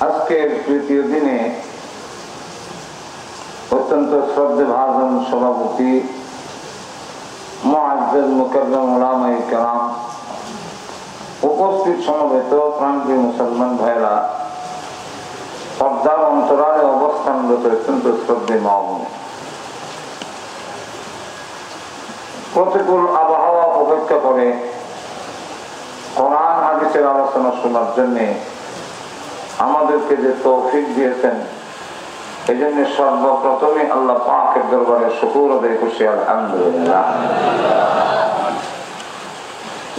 আজকের তৃতীয় দিনে অত্যন্ত শ্রদ্ধেভাজন সভাপতি মুআজ্জাজ মুকাররম উলামায়ে কেরাম, উপস্থিত সমবেত প্রাণপ্রিয় মুসলমান ভাইরা, পর্দার অন্তরালে অবস্থানরত অত্যন্ত শ্রদ্ধেয় মা ও বোনেরা, প্রতিকূল আবহাওয়া উপেক্ষা করে কোরআন হাদিসের আলোচনা শোনার জন্য আমাদেরকে যে তৌফিক দিয়েছেন, এই জন্য সর্বপ্রথমে আল্লাহ পাকের দরবারে শুকর আদায় করছি, আলহামদুলিল্লাহ।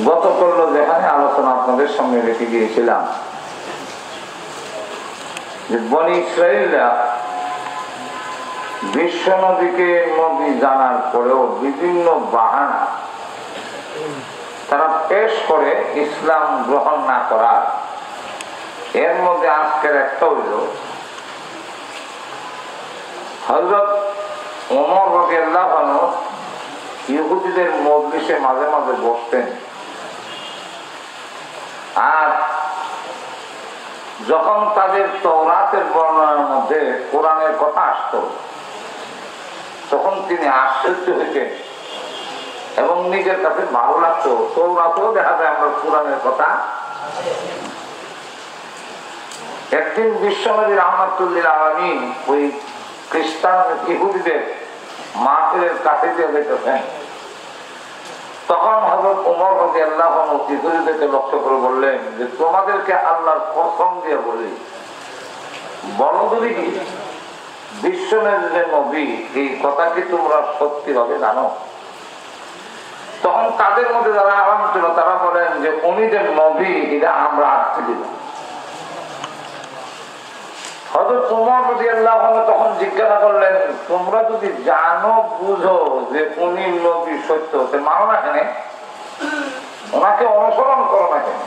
গতকাল যেখানে আলোচনা আপনাদের সঙ্গে রেখে গিয়েছিলাম যে বনী ইসরাঈলরা বিশ্ব নদীকে নদী জানার পরেও বিভিন্ন বাহানা তারা পেশ করে ইসলাম গ্রহণ না করার। এর মধ্যে আজকের একটা হইল হযরত ওমর রাদিয়াল্লাহু আনহু ইহুদিদের মজলিসে মাঝে মাঝে বসতেন, আর যখন তাদের তাওরাতের বর্ণনার মধ্যে কোরআনের কথা আসতো তখন তিনি আশ্চর্য হইতেন এবং নিজের কাছে ভালো লাগতো। তাওরাতেও দেখা যায় আমরা কোরআনের কথা। একদিন বিশ্বনবী রাহমাতুল্লিল আলামিন ওই খ্রিস্টান ইহুদিদের মাহফিলের কাছে দিয়ে যেতেছেন, তখন হযরত ওমর রাদিয়াল্লাহু আনহু ইহুদিদেরকে লক্ষ্য করে বললেন যে তোমাদেরকে আল্লাহর কসম দিয়ে বলি, বলো যদি বিশ্বনবী নবী এই কথা কি তোমরা সত্যি ভাবে জানো? তখন তাদের মধ্যে যারা আরাম ছিল তারা বলেন যে উনি যে নবী এটা আমরা আটকে দিলাম। হযরত ওমর রাদিয়াল্লাহু আনহু তখন জিজ্ঞাসা করলেন, তোমরা যদি জানো বুঝো যে উনি নবী সত্য, মানো না কেন? ওনাকে অনুসরণ করো না কেন?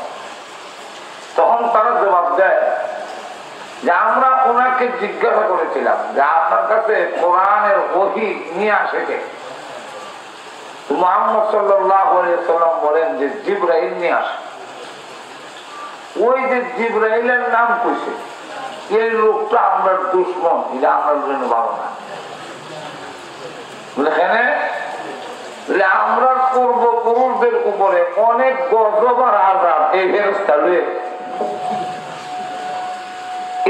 তখন তারা জবাব দেয় যে আমরা ওনাকে জিজ্ঞাসা করেছিলাম যে আপনার কাছে কোরআনের ওহী নিয়ে আসে কে? মুহাম্মদ সাল্লাল্লাহু আলাইহি ওয়াসাল্লাম বলেন যে জিবরাইল নিয়ে আসে। ওই যে জিবরাইলের নাম কইছে, এই লোকটা আমরা দুশমন, এটা আমার জন্য ভালো না। আমরা পূর্বপুরুষদের উপরে অনেক গজবার আযাব এই ফেরেশতা লয়ে,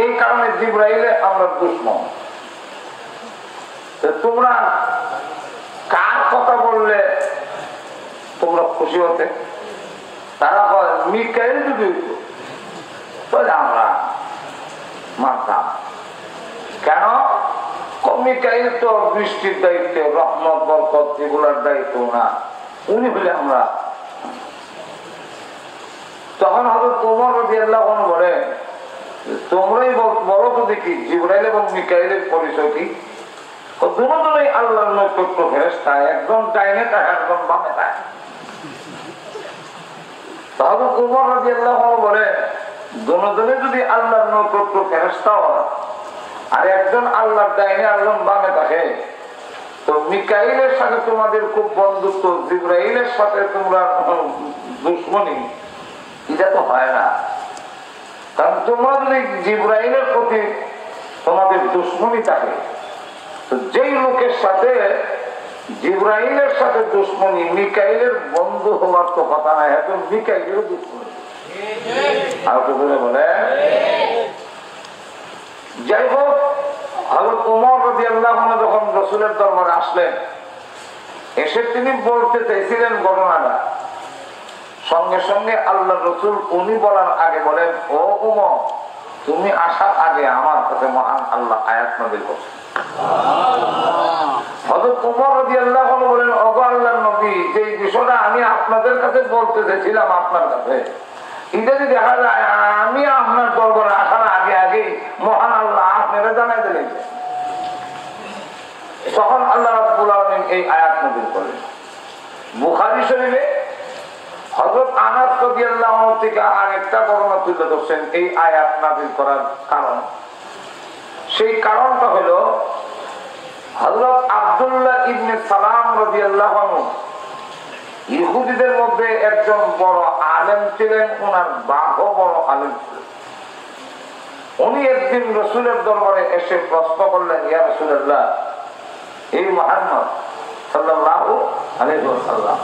এই কারণে জিবরাইলে আমরা দুশমন। তোমরা কার কথা বললে তোমরা খুশি হতে? তারা বলে মিকাইল যদি হইতো তাহলে আমরা মানতাম। কেন? মিকাইল তো বৃষ্টির দায়িত্ব, রহমত বরকত এগুলার দায়িত্ব না, উনি হলে আমরা। তখন হযরত ওমর রাদিয়াল্লাহু আনহু বলে তোমরাই বলো তো দেখি জিবরাইল এবং মিকাইলের পরিচয় কি? দুজনেই আল্লাহর নৈকট্য ফেরেশতা, একজন ডাইনে থাকে একজন বামে থাকে। হযরত ওমর রাদিয়াল্লাহু আনহু বলে দুজনে যদি আল্লাহর নৈকট্য ফেরেশতা হয় আর একজন আল্লাহর ডাইনে একজন বামে থাকে, তো মিকাইলের সাথে তোমাদের খুব বন্ধুত্ব, জিবরাইলের সাথে তোমরা দুশমনী, এটা তো হয় না। কারণ তোমরা যদি জিবরাইলের প্রতি তোমাদের দুশমনী থাকে, তো যেই লোকের সাথে জিবরাইলের সাথে দুশমনী, মিকাইলের বন্ধু হওয়ার তো কথা নাই, এখন মিকাইলের দুশমনী। আর তো বলে যাই হোক, হযরত ওমর রাদিয়াল্লাহু আনহু যখন রাসূলের দরবারে আসলেন, এসে তিনি বলতে চাইছিলেন ঘটনাটা, সঙ্গে সঙ্গে আল্লাহর রাসূল উনি বলার আগে বলেন, ও ওমর, তুমি আসার আগে আমার কাছে মহান আল্লাহ আয়াত নাযিল করেছেন। হযরত ওমর রাদিয়াল্লাহু আনহু বলেন, ওগো আল্লাহর নবী, যে বিষয়টা আমি আপনাদের কাছে বলতে চাইছিলাম আপনার কাছে, এটা যদি দেখা যায় আমি আপনার দরবারে আসার আগে আগে মহান আল্লাহ আপনারা জানাই দিলেন। তখন আল্লাহ রাব্বুল আলামিন এই আয়াত নাযিল করলেন। বুখারী শরীফে হযরত আনাস রাদিয়াল্লাহু আনহু থেকে আরেকটা ঘটনা তুলে ধরছেন এই আয়াত নাযিল করার কারণ। সেই কারণটা হলো হযরত আব্দুল্লাহ ইবনে সালাম রাদিয়াল্লাহু আনহু ইহুদিদের মধ্যে একজন বড় আলেম ছিলেন, ওনার বাপও বড় আলেম ছিলেন। উনি একদিন রাসূলের দরবারে এসে প্রশ্ন করলেন, ইয়া রাসূলুল্লাহ, এই মুহাম্মদ সাল্লাল্লাহু আলাইহি ওয়াসাল্লাম,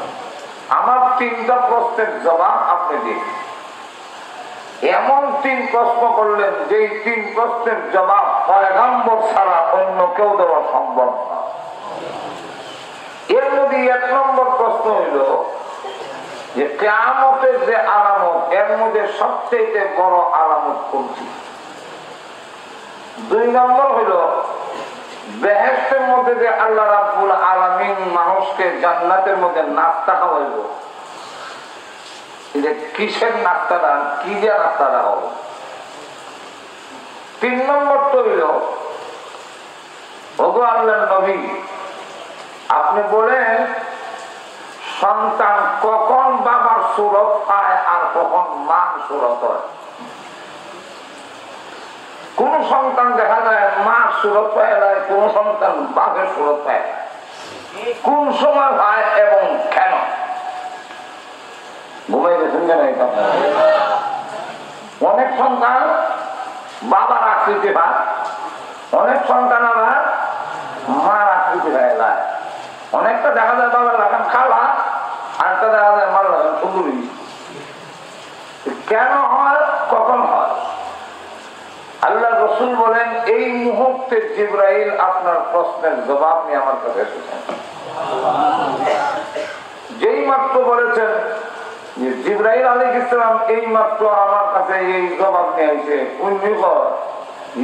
আমার তিনটা প্রশ্নের জবাব আপনি দিন। এমন তিন প্রশ্ন করলেন যেই তিন প্রশ্নের জবাব পয়গম্বর ছাড়া অন্য কেউ দেওয়া সম্ভব না। এর মধ্যে এক নম্বর প্রশ্ন হইল যে কিয়ামতের যে আলামত, এর মধ্যে সবচেয়ে বড় আলামত কোনটি? দুই নম্বর হইল বেহেশতের মধ্যে যে আল্লাহ রাব্বুল আলামিন মানুষকে জান্নাতের মধ্যে নাস্তা খাওয়াইব, এটা কিসের নাস্তাটা, কি যে নাস্তাটা হবে? তিন নম্বর তো হইল, ওগো আল্লাহর নবী, আপনি বলেন সন্তান কখন বাবার সুরত পায় আর কখন মার সুরত হয়? কোন সন্তান দেখা যায় মার সুরত পায়, কোন সন্তান বাপের সুরত পায়, কোন সময় হয় এবং কেন? ঘুমাই গেছেন কেন? অনেক সন্তান বাবার আকৃতি পায়, অনেক সন্তান আবার মার আকৃতি পায়। অনেকটা দেখা যায় বাবার লাগান খালা, আরেকটা দেখা যায় মার লাগান সুন্দরী। কেন হয়, কখন হয়? আল্লাহ রাসূল বলেন, এই মুহূর্তে জিবরাইল আপনার প্রশ্নের জবাব নিয়ে আমার কাছে এসেছেন। যেই মাত্র বলেছেন যে জিবরাইল আলাইহিস সালাম এই মাত্র আমার কাছে এই জবাব নিয়ে এসে, উনি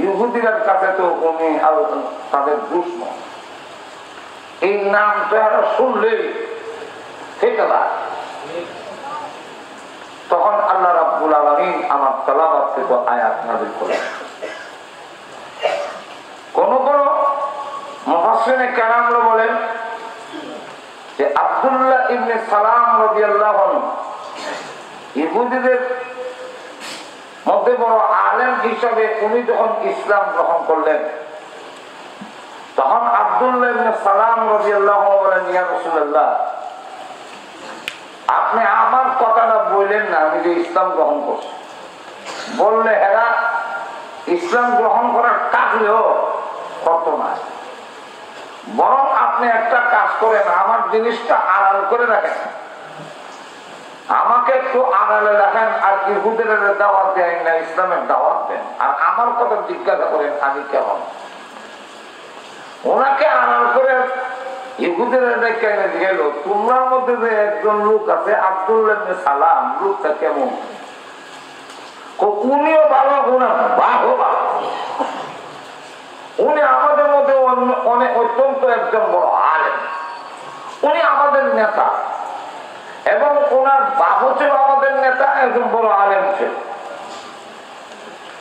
ইহুদিদের কাছে তো উনি তাদের দুশমন, এই নাম তো এরা শুনলেই থেকে যায়। তখন আল্লাহ রাব্বুল আলামিন আমার তেলাওয়াত থেকে আয়াত নাযিল করেন। কোন কোন মুফাসসিরিনে কেরামরা বলেন যে আব্দুল্লাহ ইবনে সালাম রাদিয়াল্লাহু আনহু ইহুদিদের মধ্যে বড় আলেম হিসাবে উনি যখন ইসলাম গ্রহণ করলেন, তখন আব্দুল্লাহ ইবনে সালাম রাদিয়াল্লাহু আনহু বলেন, ইয়া রাসূলুল্লাহ, আপনি আমার কথাটা বললেন না আমি যে ইসলাম গ্রহণ করছি। বললে হেরা ইসলাম গ্রহণ করার কাজও করত না, বরং আপনি একটা কাজ করেন, আমার জিনিসটা আড়াল করে রাখেন, আমাকে একটু আড়ালে রাখেন, আর ইহুদের দাওয়াত দেন না, ইসলামের দাওয়াত দেন, আর আমার কথা জিজ্ঞাসা করেন আমি কেমন। ওনাকে আড়াল করে ইহুদের গেল, তোমার মধ্যে যে একজন লোক আছে আব্দুল্লাহ ইবনে সালাম, লোকটা কেমন? উনিও ভালো, উনার বাহও ভালো, উনি আমাদের মধ্যে অনেক অত্যন্ত একজন বড় আলেম, উনি আমাদের নেতা, এবং ওনার বাবু ছিল আমাদের নেতা, একজন বড় আলেম ছিল।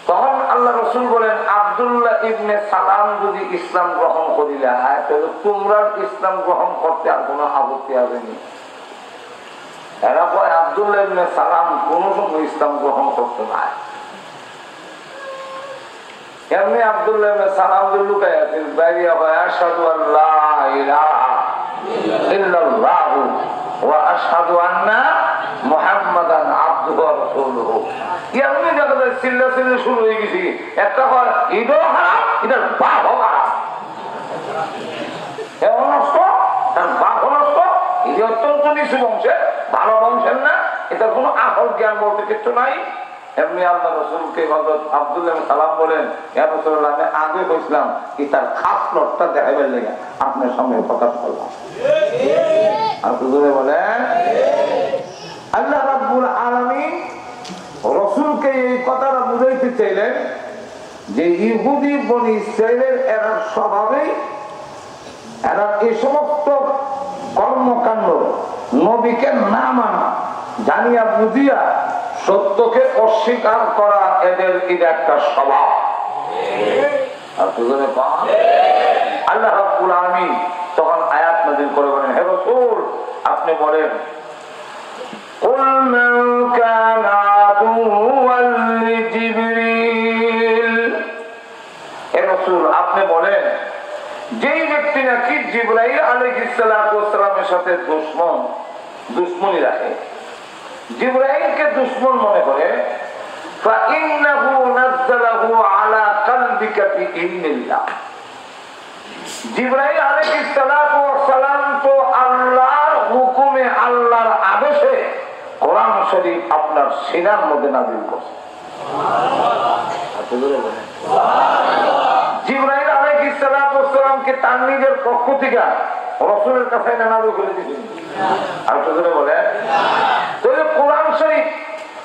তখন আল্লাহ রসুল বলেন, আব্দুল্লাহ ইবনে সালাম যদি ইসলাম গ্রহণ করিলে তাহলে তোমরা ইসলাম গ্রহণ করতে আর কোনো আপত্তি আসেনি। এরা কয় আব্দুল্লাহ ইবনে সালাম কোন সময় ইসলাম গ্রহণ করতে না। এমনি আব্দুল্লাহ ইবনে সালাম যে লুকায় আছেন, বাইরে হয় আশহাদু আল্লা ইলাহা ইল্লাল্লাহু ওয়া আশহাদু আন্না মুহাম্মাদান আবদুহু ওয়া রাসূলুহু। এমনি দেখা যায় চিল্লাচিল্লি শুরু হয়ে গেছে, একটা কয় ঈদও হারাম, এটার বাপও হারাম, এমন নষ্ট, তার বাপও নষ্ট, এই অত্যন্ত নিচু বংশের, ভালো বংশের না, এটার কোনো আসল জ্ঞান বলতে কিছু নাই। এমনি আল্লাহ রসুলকে হযরত আব্দুল্লাহ ইবনে সালাম বলেন, ইয়া রাসূলুল্লাহ, আমি আগে কইছিলাম কি তার খাস লটটা দেখাইবার লাগা আপনার সামনে প্রকাশ করলাম। আর হুজুরে বলেন, আল্লাহ রাব্বুল আলামিন রাসূলকে এই কথাটা বুঝাইতে চাইলেন যে ইহুদি বনি ইসরাইলের এরা স্বভাবেই, এরা এই সমস্ত কর্মকাণ্ড, নবীকে না মানা, জানিয়া বুঝিয়া সত্যকে অস্বীকার করা, এদের এটা একটা স্বভাব। আল্লাহ রাব্বুল আলামিন তখন আয়াত নাযিল করে বলেন, হে রাসূল আপনি বলেন, কুল মান কানা আদুওয়াল লিজিবরিল, হে রাসূল আপনি বলেন, যেই ব্যক্তি নাকি জিবরাইল আলাইহিস সালাতু ওয়াস সালামের সাথে দুশমনি রাখে, জিবরাইলকে দুশমন মনে করে, ফাইন্নাহু নাযালাহু আলা কলবিকা বিইذنিল্লাহ। জিবরাইল আলাইহিস সালাতু ওয়াস সালাম তো আল্লাহর হুকুমে, আল্লাহর আদেশে কোরআন শরীফ আপনার সিনার মধ্যে নাযিল করেছে। জিবরাইল আলাইহিস সালাতু ওয়াস সালামকে তার নিজের পক্ষ থেকে রাসূলের কাছে নাযিল করে দিয়েছেন। আর হুজুরে বলে, তাহলে কোরআন শরীফ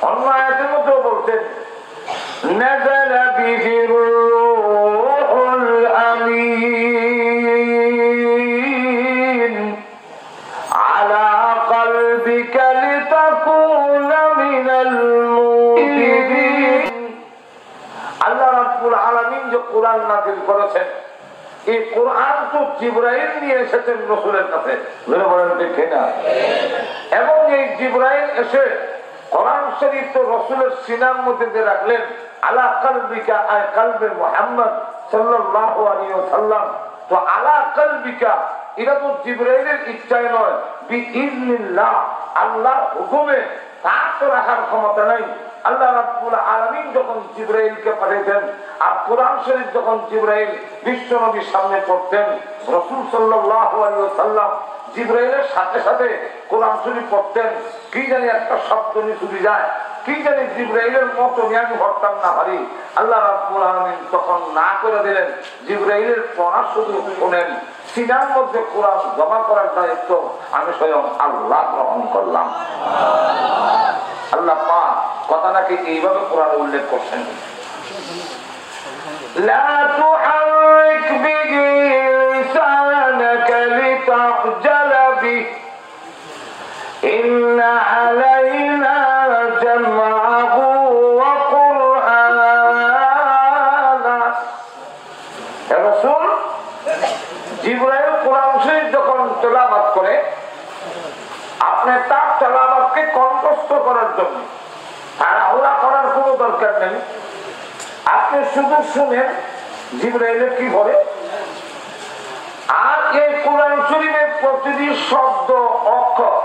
অন্য আয়াতের মধ্যে বলছেন, নাযালা বিহির রূহুল আমিন আলা কলবিকা লিতাকুনা মিনাল মুনযিরিন। আল্লাহ রাব্বুল আলামিন যে কোরআন নাযিল করেছেন, এই কোরআন তো জিবরাইল নিয়ে এসেছেন রাসূলের কাছে, বলেন ঠিক না? এবং এই জিবরাইল এসে কোরআন শরীফ তো রাসূলের সিনার মধ্যে দিয়ে রাখলেন, আলা কলবিকা, আয় কলবে মুহাম্মদ সাল্লাল্লাহু আলাইহি ওয়াসাল্লাম। তো আলা কলবিকা এটা তো জিবরাইলের ইচ্ছায় নয়, বিইذনিল্লাহ, আল্লাহর হুকুমে। তার তো রাখার ক্ষমতা নাই। আল্লাহ রাব্বুল আলামিন যখন জিবরাইলকে পাঠাতেন, আর কোরআন শরীফ যখন জিবরাইল বিশ্ব নবীর সামনে পড়তেন, রাসূল সাল্লাল্লাহু আলাইহি ওয়াসাল্লাম জিবরাইলের সাথে সাথে কোরআন শরীফ পড়তেন। কি জানি একটা শব্দ নিচুরি যায়, কি জানি জিবরাইলের মতো আমি হরতাম না পারি, আল্লাহ রাব্বুল আলামিন তখন না করে দিলেন, জিবরাইলের পড়া শুধু শোনেন, সিনার মধ্যে কোরআন জমা করার দায়িত্ব আমি স্বয়ং আল্লাহ গ্রহণ করলাম। আল্লাহ পাক কথাটাকে এইভাবে কোরআন উল্লেখ করছেন, লা তুহারিক বিহি লিসানাকা লিতাহজালা বিহি ইন্না আলাইনা জামআহু ওয়া কুরআনা। হে রাসূল, জিবরাইল কোরআন শরীফ যখন তেলাওয়াত করে, আপনি তার তেলাওয়াতকে কণ্ঠস্থ করার জন্য তাড়াহুড়া করার কোনো দরকার নেই। আপনি শুধু শুনেন জিবরাইল কি বলে, আর এই কোরআন শরীফের প্রতিটি শব্দ অক্ষর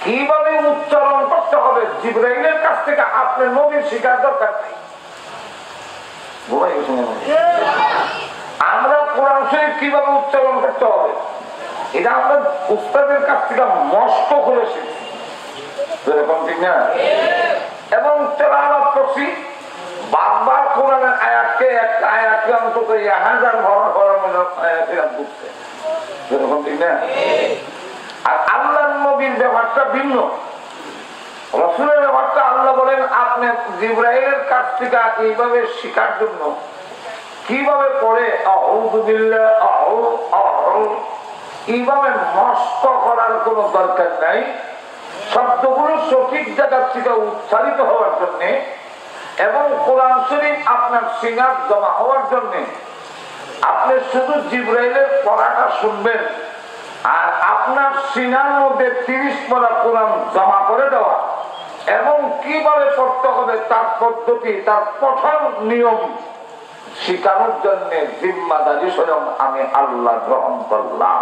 কিভাবে উচ্চারণ করতে হবে জিবরাইলের কাছ থেকে আপনি নবীর শিখার দরকার নেই। আমরা কোরআন শরীফ কিভাবে উচ্চারণ করতে হবে এটা আমরা উস্তাদের কাছ থেকে মস্ত করে শিখছি, এরকম ঠিক না? এবং তেলাওয়াত করছি বারবার কোরআনের আয়াতকে, একটা আয়াতকে অন্তত 1000 বুঝছে, এরকম ঠিক না? আর আল্লাহর নবীর ব্যাপারটা ভিন্ন। রাসূলের ব্যাপারটা আল্লাহ বলেন আপনি জিবরাইলের কাছ থেকে এইভাবে শেখার জন্য কিভাবে পড়ে আউযু বিল্লাহ এইভাবে মস্ত করার কোন দরকার নাই। শব্দগুলো সঠিক জায়গা থেকে উচ্চারিত হওয়ার জন্য এবং কোরআন শরীফ আপনার সিনাত জমা হওয়ার জন্য আপনি শুধু জিবরাইলের পড়াটা শুনবেন আর আপনার সিনার মধ্যে 30 পারা কোরআন জমা করে দেওয়া এবং কিভাবে পড়তে হবে তার পদ্ধতি, তার পঠন নিয়ম শিখানোর জন্য জিম্মাদারি স্বয়ং আমি আল্লাহ গ্রহণ করলাম।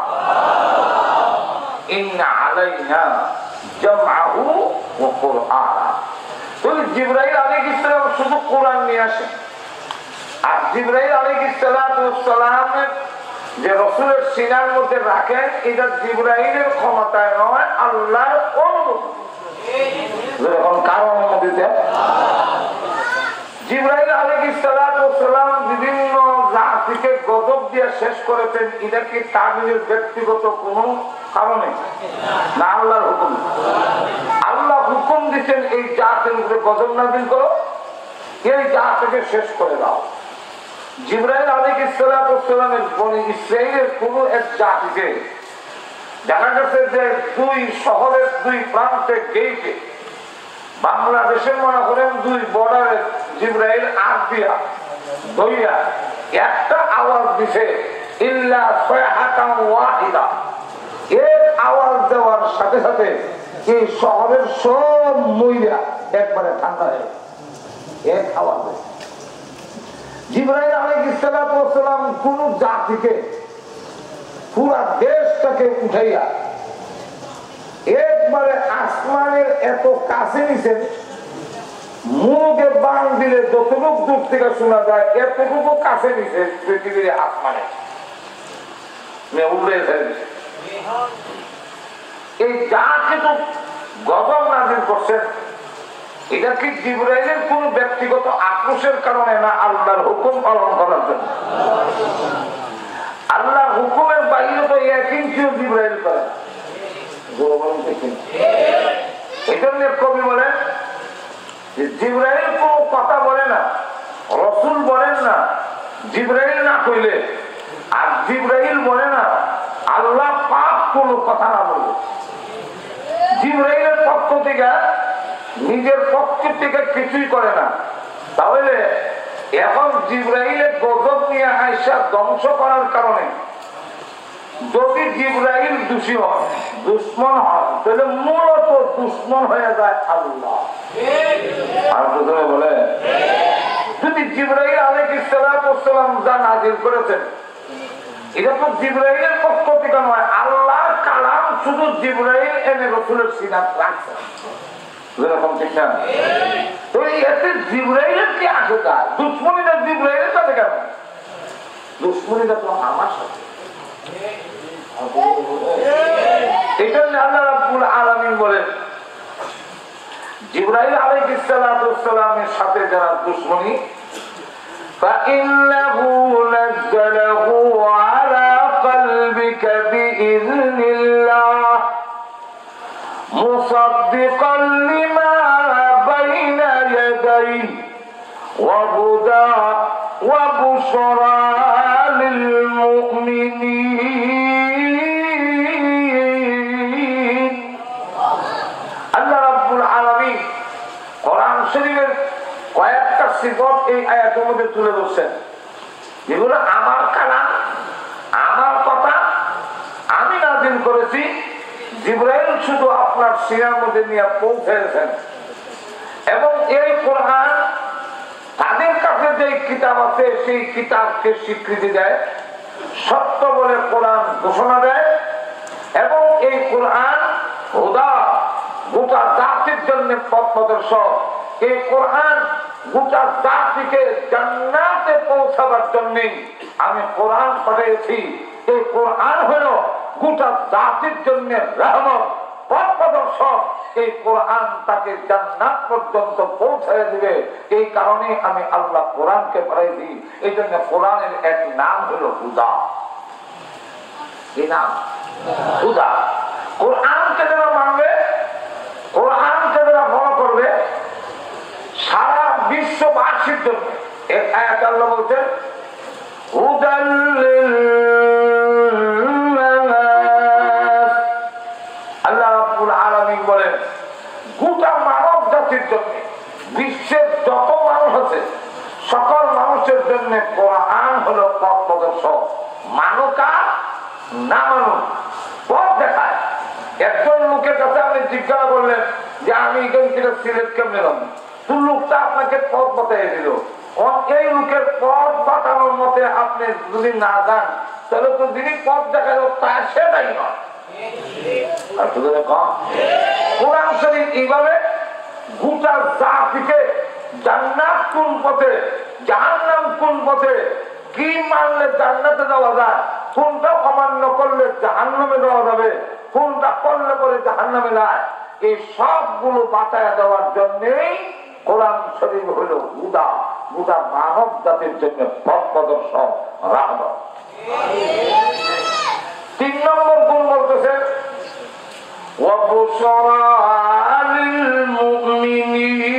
ইন্না আলাইনা জামআহু ওয়া কুরআনা। তো জিবরাইল আলাইহিস সালাম শুধু কোরআন নিয়ে আসে, আর জিবরাইল আলাইহিস সালামের যে রাসূলের সিনার মধ্যে রাখেন এটা জিবরাইলের ক্ষমতায় নয়, আল্লাহর অনুমতি। যেরকম কার অনুমতিতে? জিবরাইল আলাইহিস সালাম বিভিন্ন জাতিকে গজব দিয়ে শেষ করেছেন, এটা কি তার নিজের ব্যক্তিগত কোন কারণে না, আল্লাহর হুকুম। আল্লাহ হুকুম দিচ্ছেন এই জাতির উপরে গজব নাযিল করো, এই জাতিকে শেষ করে দাও। জিবরাইল আলাইহিস সালামের বনি ইসরাইলের কোন এক জাতিকে দেখা গেছে যে 2 শহরের 2 প্রান্তে গেইটে, বাংলাদেশের মনে করেন 2 বর্ডারে জিবরাইল আগ দিয়া দইয়া একটা আওয়াজ দিছে, ইল্লা সায়হাতান ওয়াহিদা। এক আওয়াজ দেওয়ার সাথে সাথে এই শহরের সব মইরা একবারে ঠান্ডা হয়ে এক আওয়াজ। জিবরাইল আলাইহিস সালাম কোন জাতিকে পুরা দেশটাকে উঠাইয়া একবারে আসমানের এত কাছে নিছেন, মুখে বান দিলে যতটুকু দূর থেকে শোনা যায় এতটুকু কাছে নিছে পৃথিবীর আসমানে উড়ে ফেলছে। এই যা কিছু গজব নাযিল করছেন এটা কি জিবরাইলের কোন ব্যক্তিগত আক্রোশের কারণে না আল্লাহর হুকুম পালন করার জন্য? আল্লাহর হুকুমের বাইরে তো একই জিবরাইল করে না। এই জন্য কবি বলেন জিবরাইল কোন কথা বলে না, রাসূল বলেন না জিবরাইল না কইলে, আর জিবরাইল বলে না আল্লাহ পাক কোন কথা না বলবে। জিবরাইলের পক্ষ থেকে নিজের পক্ষ থেকে কিছুই করে না। তাহলে এখন জিবরাইলের গজব নিয়ে আইসা ধ্বংস করার কারণে যদি জিবরাইল দোষী হয়, দুশ্মন হয়, তাহলে মূলত দুশ্মন হয়ে যায় আল্লাহ। আর প্রথমে বলে যদি জিবরাইল আলাইহিস সালাম যা নাযিল করেছেন এটা তো জিবরাইলের পক্ষ থেকে নয়, আল্লাহর কালাম শুধু জিবরাইল এনে রাসূলের সিনাতে রাখছে, যেরকম ঠিক না? তো এতে জিবরাইলের কি আসে যায়? দুশ্মনীটা জিবরাইলের সাথে কেন? দুশ্মনীটা তো আমার সাথে। এই জন্য আল্লাহ রাব্বুল আলামিন বলেন জিবরাইল আলাইহিস সালামের সাথে যারা দুশ্মনী فَإِنَّهُ نَزَّلَهُ عَلَى قَلْبِكَ بِإِذْنِ اللَّهِ مُصَدِّقًا لِمَا بَيْنَ يَدَيْهِ وَهُدًى وَبُشْرَى لِلْمُؤْمِنِينَ। আল্লাহ রাব্বুল আলামিন কোরআন শরীফের কয়েকটা সিফত এই আয়াতের মধ্যে তুলে ধরছেন, যেগুলো আমার কালাম, আমার কথা, আমি নাযিল করেছি। জিবরাইল শুধু আপনার সিনার মধ্যে নিয়ে পৌঁছেছেন এবং এই কোরআন তাদের কাছে যে কিতাব আছে সেই কিতাবকে স্বীকৃতি দেয়, সত্য বলে কোরআন ঘোষণা দেয় এবং এই কোরআন হুদা গোটা জাতির জন্য পথ প্রদর্শক। এই কোরআন গোটা জাতিকে জান্নাতে পৌঁছাবার জন্য আমি কোরআন পাঠিয়েছি। এই কোরআন হলো গোটা জাতির জন্য রহমত, পথ প্রদর্শক। এই কোরআন তাকে জান্নাত পর্যন্ত পৌঁছায় দিবে। এই কারণে আমি আল্লাহ কোরআনকে পাঠাইছি। এই জন্য কোরআনের এক নাম হলো হুদা। কি নাম? হুদা। কোরআনকে যারা মানবে, কোরআনকে যারা ফলো করবে, সারা বিশ্ববাসীর জন্য এক আয়াত আল্লাহ বলছেন হুদাল লিল নাস। আল্লাহ রাব্বুল আলামিন বলেন গোটা মানব জাতির জন্য, বিশ্বের যত মানুষ আছে সকল মানুষের জন্য কোরআন হলো পথ প্রদর্শক। মানুকা না মানুষ পথ দেখায়। একজন লোকের কাছে আপনি জিজ্ঞাসা করলেন যে আমি এখান থেকে সিলেট কেমনে যাবো, তো লোকটা আপনাকে পথ বাতাই দিল। এই লোকের পথ বাতানোর মতে আপনি যদি না যান তাহলে তো যিনি পথ দেখালো তা সেটাই নয়। কোরআন শরীফ এইভাবে গোটা জাতিকে জান্নাত কোন পথে, জাহান্নাম কোন পথে, কি মানলে জান্নাতে যাওয়া যায়, কোনটা অমান্য করলে জাহান্নামে যাওয়া যাবে, কোনটা করলে পরে জাহান্নামে যায়, এই সবগুলো বাঁচায় দেওয়ার জন্যই কোরআন শরীফ হলো হুদা, গোটা মানব জাতির জন্য পথ প্রদর্শক, রাহমত। 3 নম্বর গুণ বলতেছে ওয়াবুশরা লিল মুমিনিন।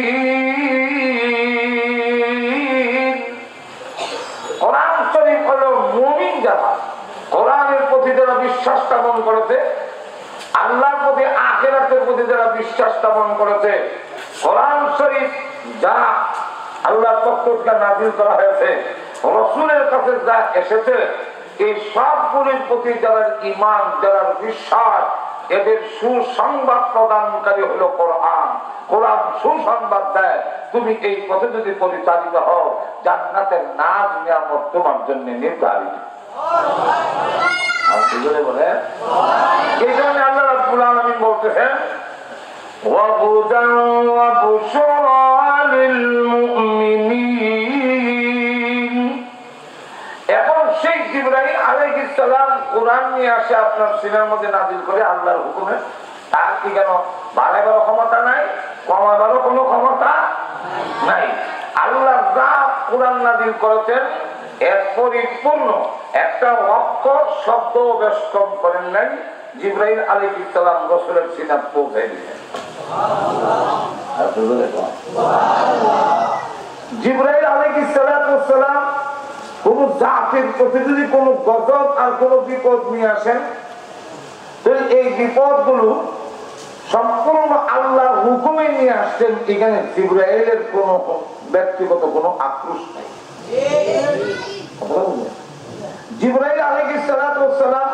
কোরআন শরীফ হলো মুমিন যারা, কোরআনের প্রতি যারা বিশ্বাস স্থাপন করেছে, আল্লাহর প্রতি, আখিরাতের প্রতি যারা বিশ্বাস স্থাপন করেছে, কোরআন শরীফ যারা আল্লাহর পক্ষ থেকে নাযিল করা হয়েছে, রাসূলের কাছে যা এসেছে, এই সবগুলির প্রতি যারা ঈমান, যারা বিশ্বাস, এদের সুসংবাদ প্রদানকারী হলো কোরআন। কোরআন সুসংবাদ দেয় তুমি এই পথে যদি পরিচালিত হও, জান্নাতের নাজ নিয়ামত তোমার জন্য নির্ধারিত। আর কি বলে এই জন্য আল্লাহ রাব্বুল আলামিন বলতেছেন ওয়াহুদান ওয়া বুশরা লিল মুমিনিন। এখন সেই জিবরাইল আলাইহিস সালাম কোরআন নিয়ে আসে আপনার সিনার মধ্যে নাযিল করে আল্লাহর হুকুমে। তার কি কেন বাড়াবার ক্ষমতা নাই, কমাবারও কোনো ক্ষমতা নাই। আল্লাহ যা কোরআন নাযিল করেছেন এর পরিপূর্ণ একটা অক্ষর শব্দ বেষ্টন করেন নাই। জিবরাইল আলাইহিস সালাম রাসূলের সিনাত পৌঁছে দিয়েছেন। জিবরাইল আলাইহিস সালাম কোন জাতির প্রতি যদি কোন গজব আর কোন বিপদ নিয়ে আসেন, তো এই বিপদ গুলো সম্পূর্ণ আল্লাহর হুকুমে নিয়ে আসছেন। এখানে জিবরাইলের কোন ব্যক্তিগত কোন আক্রোশ নেই। জিবরাইল আলাইহিস সালাম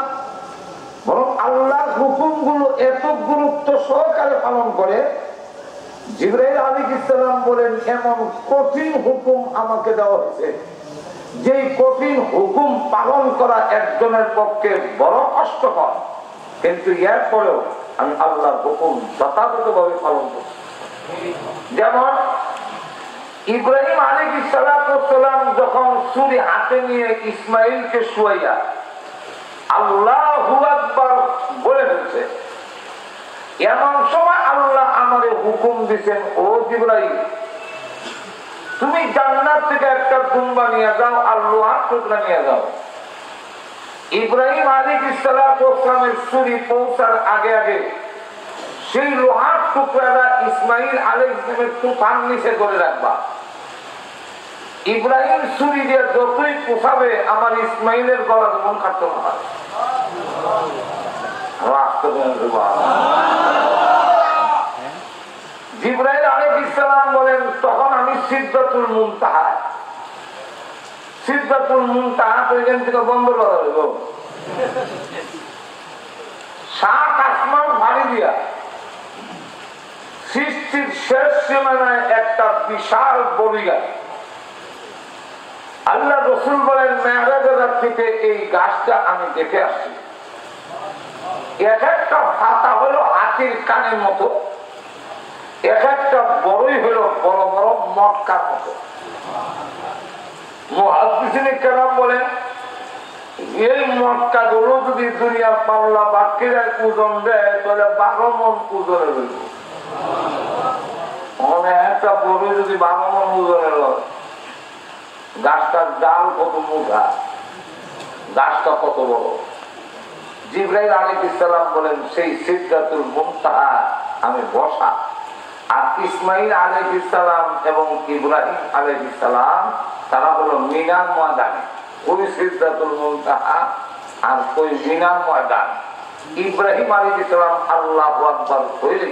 বরং আল্লাহর হুকুম গুলো এত গুরুত্ব সহকারে পালন করে। জিবরাইল আলাইহিস সালাম বলেন এমন কঠিন হুকুম আমাকে দেওয়া হয়েছে, যে কঠিন হুকুম পালন করা একজনের পক্ষে বড় কষ্টকর, কিন্তু এর পরেও আমি আল্লাহর হুকুম যথাযথভাবে পালন করছি। যেমন ইব্রাহিম আলাইহিস সালাম যখন ছুরি হাতে নিয়ে ইসমাইলকে শুয়াইয়া আল্লাহু আকবার বলে ফেলছে, এমন সময় আল্লাহ আমারে হুকুম দিচ্ছেন, ও জিবরাইল তুমি জান্নাত থেকে একটা দুম্বা নিয়ে যাও আর লোহার টুকরা নিয়ে যাও। ইব্রাহিম আলাইহিস সালামের ছুরি পৌঁছার আগে আগে সেই লোহার টুকরাটা ইসমাইল আলাইহিস সালামের তুফান নিচে করে রাখবা। ইব্রাহিম ছুরি দিয়ে যতই পোষাবে আমার ইসমাইলের গলা যেমন কাটতে হয়। জিবরাইল আলাইহিস সালাম বলেন তখন আমি সিদরাতুল মুনতাহা, সিদরাতুল মুনতাহা তো এখান থেকে বন্ধ করা হইব, 7 আসমান ভারী দিয়া সৃষ্টির শেষ সীমানায় একটা বিশাল বলিয়া। আল্লাহ রাসূল বলেন মেরাজের রাত্রিতে এই গাছটা আমি দেখে আসছি, এক একটা পাতা হলো হাতির কানের মতো, এক একটা বড়ই হলো বড় বড় মটকার মতো। মুহাদ্দিসিনে কেরাম বলেন এই মটকা গুলো যদি দুনিয়ার পাল্লা বাক্যের ওজন দেয় তাহলে 12 মণ ওজনের হইব। মানে একটা বড়ই যদি 12 মণ ওজনের হয়, গাছটার ডাল কত মোটা, গাছটা কত বড়। জিবরাইল আলাইহিস সালাম বলেন সেই সিদরাতুল মুনতাহা আমি বসা। আর ইসমাইল আলাইহিস সালাম এবং ইব্রাহিম আলাইহিস সালাম তারা হলো মিনার ময়দানে। ওই সিদরাতুল মুনতাহা আর ওই মিনার ময়দান। ইব্রাহিম আলাইহিস সালাম আল্লাহু আকবার কইলে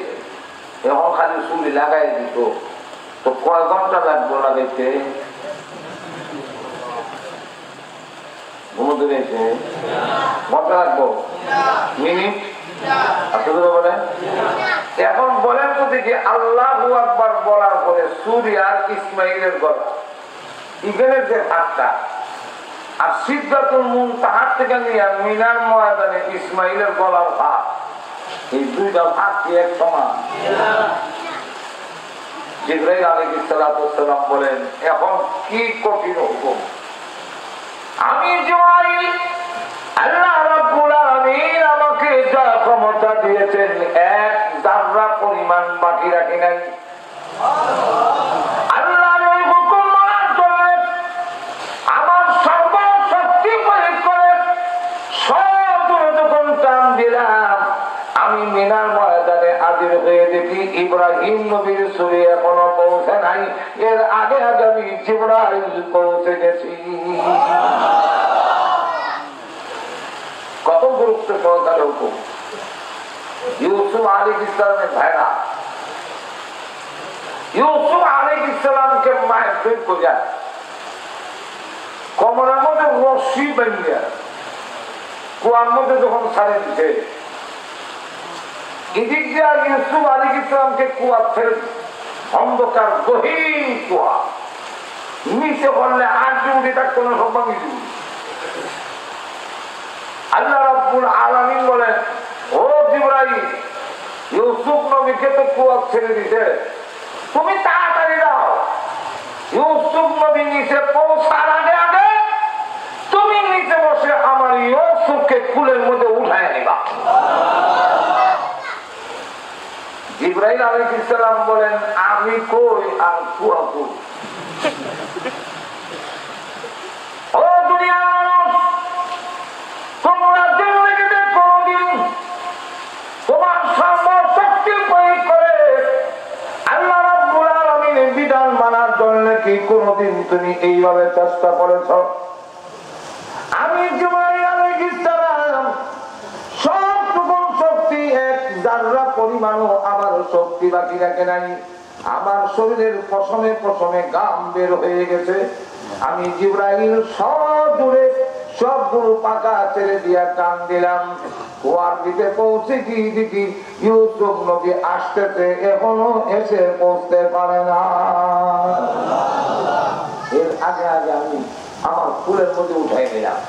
এখন খালি চুলি লাগাই দিত, তো কয় ঘন্টা লাগবে লাগাইতে? ঘুমোতে গেছে ঘন্টা লাগবো? মিনিট? বলেন এখন বলেন তো দেখি, আল্লাহু আকবার বলার পরে সূরা আর ইসমাইলের গলা ইগেনের যে হাতটা আর সিদরাতুল মুনতাহা থেকে নিয়ে মিনার ময়দানে ইসমাইলের গলার হাত, এই দুইটা হাত কি এক সমান? জিবরাইল আলাইহিস সালাম বলেন এখন কি কঠিন হুকুম। আমি জিবরাইল আল্লাহ রাব্বুল আলামিন আমাকে যা ক্ষমতা দিয়েছেন এক যাররা পরিমাণ বাকি রাখি নাই। আল্লাহর ওই হুকুম মানার জন্য আমার সর্বশক্তি প্রয়োগ করে সব যখন টান দিলাম, আমি মিনার ময়দানে হাজির হয়ে দেখি ইব্রাহিম নবীর ছবি এখনো পৌঁছে নাই। এর আগে আগে আমি জিবরাইল পৌঁছে গেছি। কত গুরুত্ব সহকারে হুকুম। ইউসুফ আলাইহিস সালামের ভাইরা ইউসুফ আলাইহিস সালামকে মায়ের বের করে কমরের মধ্যে রশি বাঁধিয়া কুয়ার মধ্যে যখন ছাড়ে দিতে, এদিক দিয়ে ইউসুফ আলাইহিস সালামকে কুয়া ফেলে, অন্ধকার গহীন কুয়া, নিচে বললে আর উঠে থাকতো না, সব ভাঙি দিবি। আল্লাহ রাব্বুল আলামিন বলেন ও জিবরাইল, ইউসুফ নবীকে তো কুয়া ছেড়ে দিতে, তুমি তাড়াতাড়ি দাও। ইউসুফ নবী নিচে পৌঁছার আগে আগে তুমি নিচে বসে আমার ইউসুফকে কুলের মধ্যে উঠায় নিবা। জিবরাইল আলাইহিস সালাম বলেন আমি কই আর কুয়া কই? ও দুনিয়ার মানুষ, তোমরা জিন্দেগিতে কোনদিন তোমার সর্বশক্তি প্রয়োগ করে আল্লাহ রাব্বুল আলামিনের বিধান মানার জন্য কি কোনদিন তুমি এইভাবে চেষ্টা করেছ? আমি জিবরাইল আলাইহিস সালাম সবটুকু শক্তি এক যাররা পরিমাণও আমার শক্তি বাকি রাখে নাই। আমার শরীরের পশমে পশমে গাম বের হয়ে গেছে। আমি জিবরাইল সব দূরে সবগুলো পাকা ছেড়ে দিয়া টান দিলাম। কুয়ার দিকে পৌঁছে কি দেখি ইউসুফ নবী আসতেছে, এখনো এসে পৌঁছতে পারে না। এর আগে আগে আমি আমার ফুলের মধ্যে উঠাই নিলাম।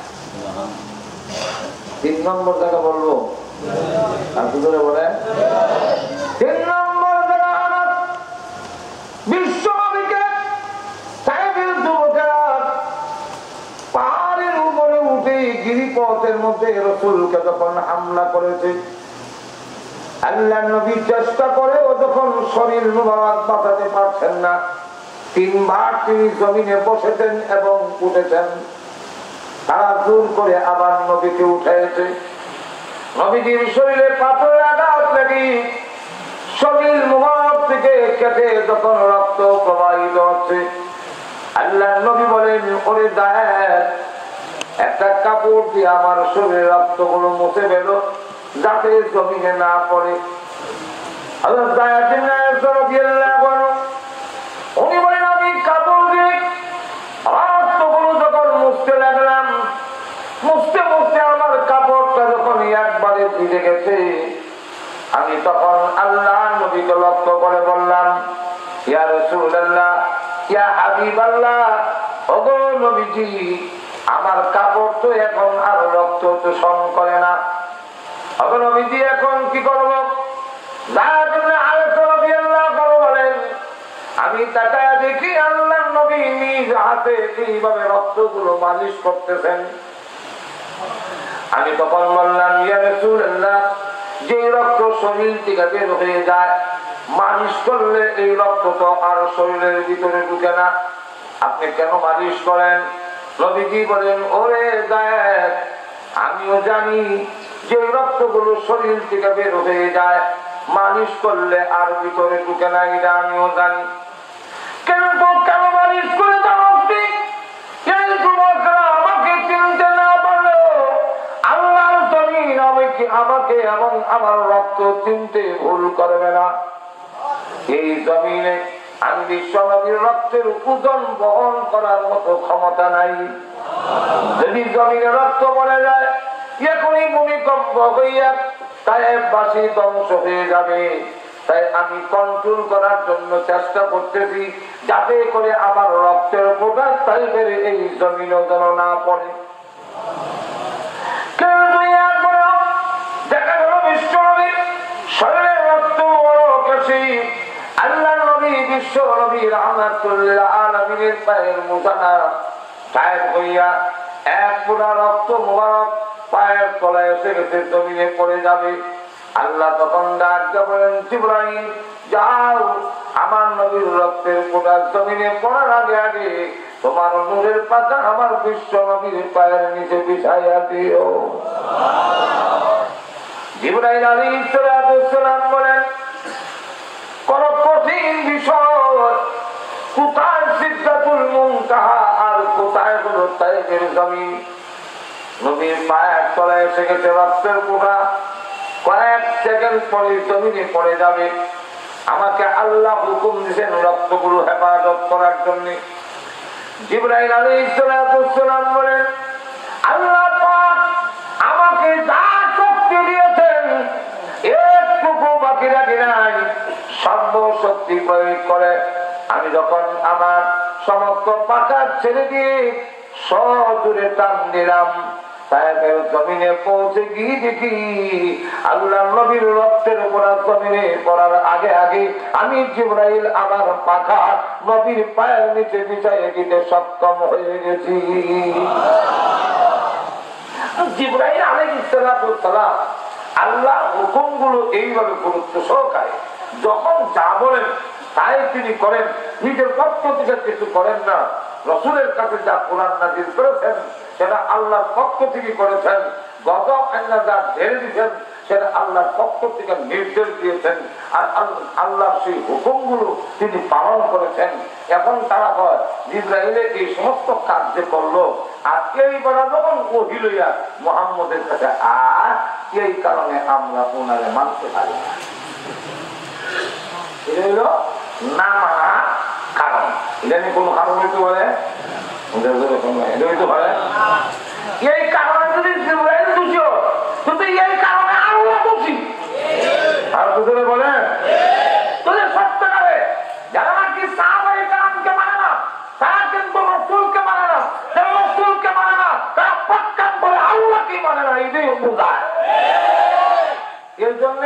3 নম্বর জায়গা বলবো, আর কি করে বলে 3 নম্বর জায়গা আমার বিশ্ব নবীকে সাহেবের যুবকেরা পাহাড়ের উপরে উঠে গিরিপথের মধ্যে রাসূলকে যখন হামলা করেছে, আল্লাহ নবী চেষ্টা করে ও যখন শরীর মুবারক বাঁচাতে পারছেন না, 3 বার তিনি জমিনে বসেছেন এবং উঠেছেন। তারা জোর করে আবার নবীকে উঠাইছে। নবীজির শরীরে পাথরের আঘাত লেগে শরীর মুবারক থেকে কেটে যখন রক্ত প্রবাহিত হচ্ছে, আল্লাহ নবী বলেন ওরে দায়ের একটা কাপড় দিয়ে আমার শরীরের রক্তগুলো মুছে ফেল যাতে জমিনে না পড়ে। উনি বলেন আমি কাপড় দিয়ে রক্তগুলো যখন মুছতে লাগলাম, মুছতে মুছতে আমার কাপড়টা যখন একবারে ভিজে গেছে, আমি তখন আল্লাহ নবীকে লক্ষ্য করে বললাম ইয়া রাসূলুল্লাহ ইয়া হাবিবাল্লাহ, ওগো নবীজি আমার কাপড় তো এখন আর রক্ত তো সহন করে না, ওগো নবীজি এখন কি করব? আমি তাকায় দেখি আল্লাহর নবী নিজ হাতে এইভাবে রক্তগুলো মালিশ করতেছেন। আমি তখন বললাম, ইয়া রাসূলুল্লাহ, যে রক্ত শরীর থেকে বের হয়ে যায় মালিশ করলে এই রক্ত তো আর শরীরের ভিতরে ঢুকে না, আপনি কেন মালিশ করেন? নবীজি বলেন, ওরে দেখ, আমিও জানি যে রক্তগুলো শরীর থেকে বের হয়ে যায় মালিশ করলে আর ভিতরে ঢুকে না, এটা আমিও জানি। কিন্তু কেন মালিশ করে দাও আপনি? এই যুবকরা আমাকে চিনতে না পারলেও আল্লাহর জমিন আমাকে এবং আমার রক্ত চিনতে ভুল করবে না। এই জমিনে আমি বিশ্বনবীর রক্তের ওজন বহন করার মতো ক্ষমতা নাই। যদি জমিনে রক্ত বলে যায় এখনই ভূমিকম্প হইয়া তায়েফবাসী ধ্বংস হয়ে যাবে। তাই আমি কন্ট্রোল করার জন্য চেষ্টা করতেছি যাতে করে আমার রক্তের ফোঁটা তায়েফের এই জমিনও যেন না পড়ে। দেখা গেল বিশ্বনবীর শরীরের রক্ত আল্লাহ নবী বিশ্ব নবী রাহমাতুল্লিল আলামিনের পায়ের মোজানা টাইট হইয়া এক ফোঁটা রক্ত মুবারক পায়ের তলায় এসে গেছে, জমিনে পড়ে যাবে। আল্লাহ তখন ডাক দিয়ে বলেন, জিবরাইল যাও, আমার নবীর রক্তের ফোঁটা জমিনে পড়ার আগে আগে তোমার নূরের পাতা আমার বিশ্ব নবীর পায়ের নিচে বিছাইয়া দিও। জিবরাইল আলাইহিস সালাম বলেন, কোন কঠিন বিষয়, কোথায় সিদরাতুল মুনতাহা আর কোথায় হলো তায়েফের জমিন। নবীর পায়ের তলায় এসে গেছে রক্তের ফোঁটা, কয়েক সেকেন্ড পরে জমিনে পড়ে যাবে। আমাকে আল্লাহ হুকুম দিয়েছেন রক্তগুলো হেফাজত করার জন্য। জিবরাইল আলাইহিস সালাম বলেন, আল্লাহ পাক আমাকে যা শক্তি দিয়েছেন একটুকু বাকি রাখি নাই, সর্বশক্তি প্রয়োগ করে আমি যখন আমার সমস্ত পাকা ছেড়ে দিয়ে সজোরে টান দিলাম, জমিনে পৌঁছে গিয়ে দেখি আল্লাহ নবীর রক্তের উপর জমিনে পড়ার আগে আগে আমি জিবরাইল আমার পাখা নবীর পায়ের নিচে বিছাইয়ে দিতে সক্ষম হয়ে গেছি। জিবরাইল আলাইহিস সালাম আল্লাহ হুকুমগুলো এইভাবে গুরুত্ব সহকারে যখন যা বলেন তাই তিনি করেন, নিজের পক্ষ থেকে কিছু করেন না। রাসূলের কাছে যা কোরআন নাযিল করেছেন সেটা আল্লাহর পক্ষ থেকে করেছেন, গজব আল্লাহ যা ঢেলে দিয়েছেন সেটা আল্লাহর পক্ষ থেকে নির্দেশ দিয়েছেন, আর আল্লাহর সেই হুকুমগুলো তিনি পালন করেছেন। এখন তারা হয় জিবরাইলের এই সমস্ত কার্য করলো, আর এইবার যখন ওহী লইয়া মুহাম্মদের কাছে আর এই কারণে আমরা ওনারে মানতে পারি না। এটা হইল না মানার কারণ। এটা নিয়ে কোন কারণ হইতে পারে, এই কারণে যদি জিবরাইল দোষী হয় কিন্তু এই কারণে আল্লাহ দোষী। আর দুজনে বলেন তোদের সত্যকারে যারা নাকি সাহাবায়ে কেরামকে মানে না তারা কিন্তু রাসূলকে মানে না, যারা রাসূলকে মানে না তারা পাক্কা বলে আল্লাহকে মানে না, এটাই বোঝায়। এর জন্য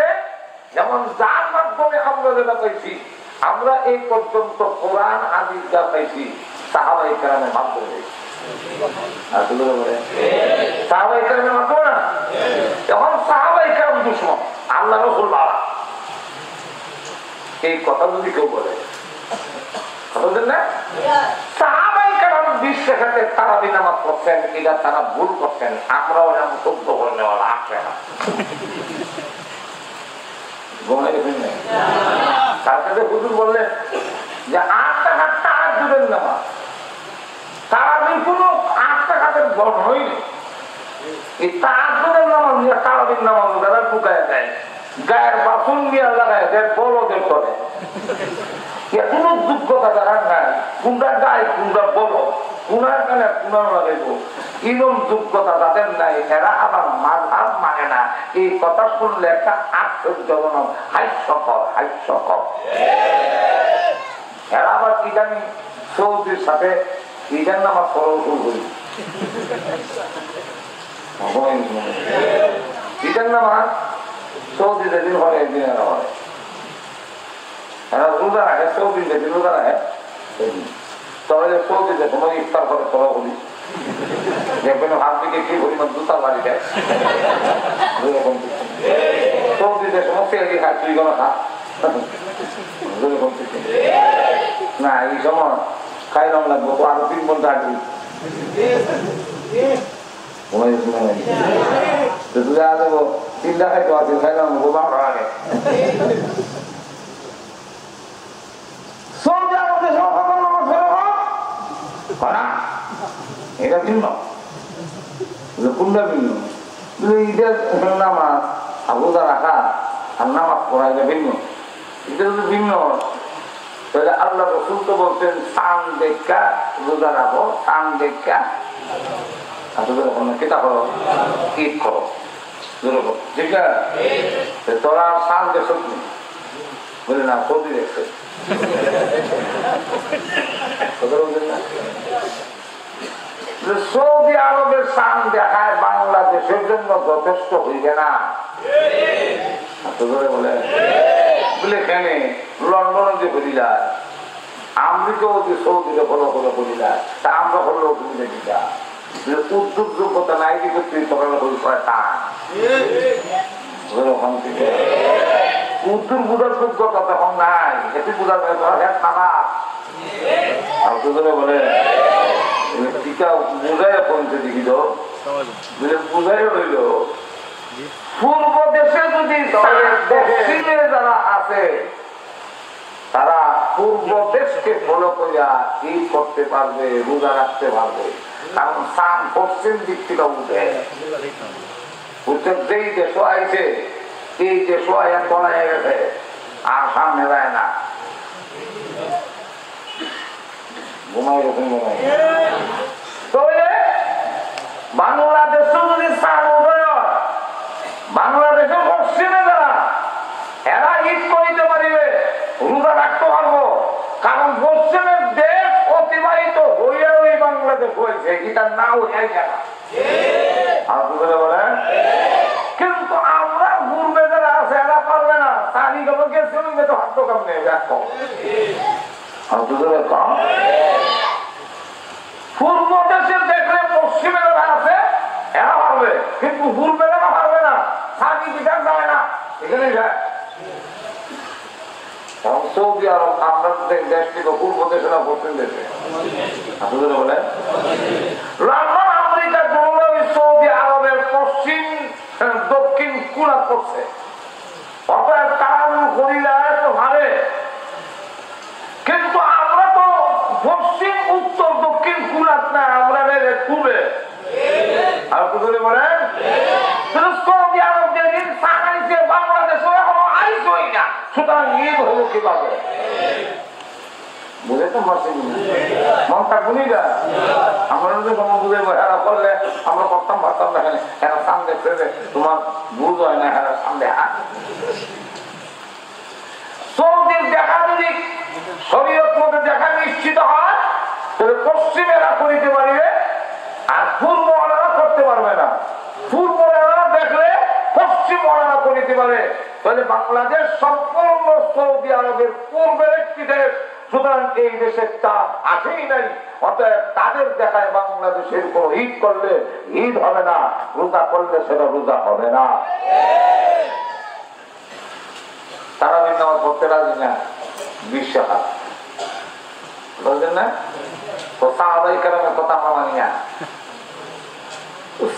যেমন যার মাধ্যমে আমরা যেটা পাইছি, আমরা এই পর্যন্ত কোরআন হাদিস যা পাইছি সাহাবায়ে কেরামের মাধ্যমে। সাহাবায়ে কেরামের মাধ্যমে না, এখন সাহাবায়ে কেরাম দুশমন, আল্লাহ রাসূল বাড়া। এই কথা যদি কেউ বলে সাহাবায়ে কেরাম বিশ্বের সাথে তারাবি নামাজ পড়তেন, এটা তারা ভুল করতেন, আমরাও যেমন শুদ্ধ করে নেওয়া আসবে না। হুজুর বললেন যে 8 টাকা তাহাজ্জুদের নামাজ, তারাবি কোন 8 টাকাতে গণই নেই। এই তাহাজ্জুদের নামাজ নিয়ে তারাবির নামাজ তারা ঢুকায় দেয়, গায়ের বাসন নিয়ে লাগায় দেয়, বলদের করে। কোন যোগ্যতা তারা নাই, কোনটা গায়ে কোনটা বল, কোনার কানে কোনার লাগাইব, এরকম যোগ্যতা তাদের নাই। এরা আবার মাযহাব মানে না, এই কথা শুনলে একটা আশ্চর্যজনক হাস্যকর। এরা আবার কি জানি সৌদির সাথে ঈদের নামাজ পড়া শুরু করি। ঈদের নামাজ সৌদিতে দিন হয়, একদিনের হয়। এরা রোজা রাখে, চৌদিন দেখি রোজা রাখে। তাহলে চৌদিনে কোনো ইফতার করে তোরা বলি দেখবেন হাত দিকে কি পরিমাণ জুতা বাড়ি দেয়। চৌদিনের সময় তেলি খায়, তুই কোনো খা না, এই সময় খাইলাম লাগবো তো আরো 3 ঘন্টা আগে দেবো 3টা খাইতে আসি, খাইলাম আগে। এটা ভিন্ন, কোনটা ভিন্ন? ঈদের নামাজ রোজা রাখা আর নামাজ পড়া এটা ভিন্ন। এটা যদি ভিন্ন তাহলে আল্লাহ রাসূল তো বলছেন সান দেখা রোজা রাখো, সান দেখা কেটা করো, ঈদ করো। ঠিক আছে, তোরা সান দেখ বলে না, সৌদি দেখছে সৌদি আরবের সান দেখায় বাংলাদেশের জন্য যথেষ্ট হইবে না। বলে বলে এখানে লন্ডনে যে বলি যায়, আমেরিকাও যে সৌদিতে ফলো করে বলি যায়, তা আমরা করলেও তুমি দেখি যা উদ্যোগ যোগ্যতা নাই, কিন্তু তুই সকালে বলি করে টান ওখান থেকে উদ্যোগ বোঝার যোগ্যতা তখন নাই, এটি বোঝার নামা আর তোদের বলে টিকা বুঝাইয়া পৌঁছে দেখিল, বুঝাই রইল পূর্ব দেশে যদি দক্ষিণে যারা আছে তারা পূর্ব দেশকে ফলো করিয়া ঈদ করতে পারবে, রোজা রাখতে পারবে। কারণ সান পশ্চিম দিক থেকে উঠে উত্তর যেই দেশ আইছে এই দেশ আয়া তলায় গেছে, আর সামনে যায় না। বাংলাদেশও যদি সান উদয়, বাংলাদেশের পশ্চিমে যারা এরা ঈদ করিতে পারিবে, রোজা রাখতে পারবো। কারণ পশ্চিমের দেশ অতিবাহিত হইয়া ওই বাংলাদেশ হয়েছে, এটা না হইয়াই যারা। বলেন কিন্তু আমরা পূর্বে যারা আছে এরা পারবে না, তারই গেল গেছে তো হাত কাম নেই। পূর্ব দেশে দেখলে পশ্চিমে যারা আছে এরা পারবে, কিন্তু পূর্বে যারা পারবে না, সানি বিচার যায় না, এখানে যায়। সৌদি আরব আমরা দেশ থেকে পূর্ব দেশে না পশ্চিম দেশে বলে লন্ডন আমেরিকা সৌদি আরবের পশ্চিম দক্ষিণ কুড়া করছে, অতএব তারা করিলে তো ভাবে। কিন্তু আমরা তো পশ্চিম উত্তর দক্ষিণ কুড়াত না, আমরা পূর্বে। আর কুড়ে বলেন সৌদি আরব যেদিন সানাইছে বাংলাদেশে এখনো আইসই না, সুতরাং ঈদ হলো কিভাবে বুঝেতে পারছি মনটা গুলি যায়। আমরা যদি কোনো বুঝে এরা করলে আমরা করতাম পারতাম না, এরা সামনে ফেলে তোমার বুঝ হয় না, এরা সামনে সৌদির দেখা যদি শরীয়ত মধ্যে দেখা নিশ্চিত হয় তাহলে পশ্চিমেরা করিতে পারিবে, আর পূর্ব ওনারা করতে পারবে না। পূর্ব ওনারা দেখলে পশ্চিম ওনারা করিতে পারে, তাহলে বাংলাদেশ সম্পূর্ণ সৌদি আরবের পূর্বের একটি দেশ, সুতরাং এই দেশের চাপ আসেই নাই। অতএব তাদের দেখায় বাংলাদেশের কোন ঈদ করলে ঈদ হবে না, রোজা করলে সেটা রোজা হবে না। তারা নামাজ পড়তে রাজি না, বিশ্বাস বলছেন না, তো সাহাবাই কেরামের কথা আমরা মানি না।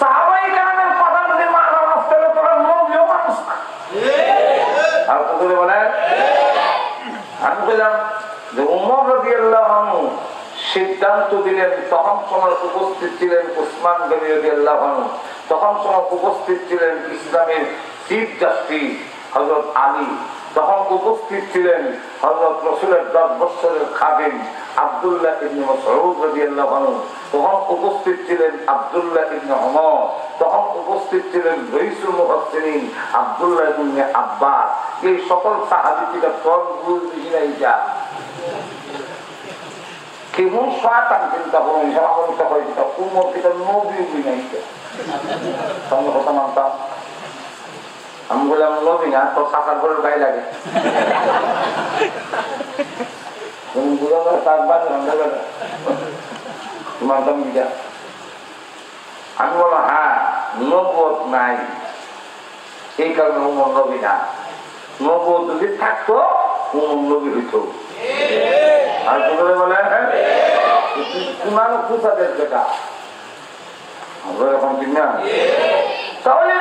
সাহাবাই কেরামের কথা যদি মানা আসতে হলে তোরা নবীও মানুষ না। আর পুকুরে বলে আমি বললাম যে উমর রাদিয়াল্লাহু আনহু সিদ্ধান্ত দিলেন, তখন সময় উপস্থিত ছিলেন উসমান গনি রাদিয়াল্লাহু আনহু, তখন সময় উপস্থিত ছিলেন ইসলামের চিফ জাস্টিস হযরত আলী, তখন উপস্থিত ছিলেন হযরত রাসূলের 10 বছরের খাদিম আব্দুল্লাহ ইবনে মাসউদ রাদিয়াল্লাহু আনহু, তখন উপস্থিত ছিলেন আব্দুল্লাহ ইবনে ওমর, তখন উপস্থিত ছিলেন রাইসুল মুফাসসিরিন আব্দুল্লাহ ইবনে আব্বাস। এই সকল সাহাবীরা তরবুজ দিনাই যা কেমন শয়তান চিন্তা করুন, সমাগমটা করে দিতা উম্মত কিটা নবী দিনাই যা সঙ্গে কথা মানতাম। আমি বললাম নবী না, তোর সাকার করে গায়ে লাগে। আমি বললাম হ্যাঁ, নবুয়ত নাই, এই কারণে উমর নবী না। নবুয়ত যদি থাকতো উমর নবী হইত। আর কি করে বলে কুসাদের যেটা আমরা এখন ঠিক না। তাহলে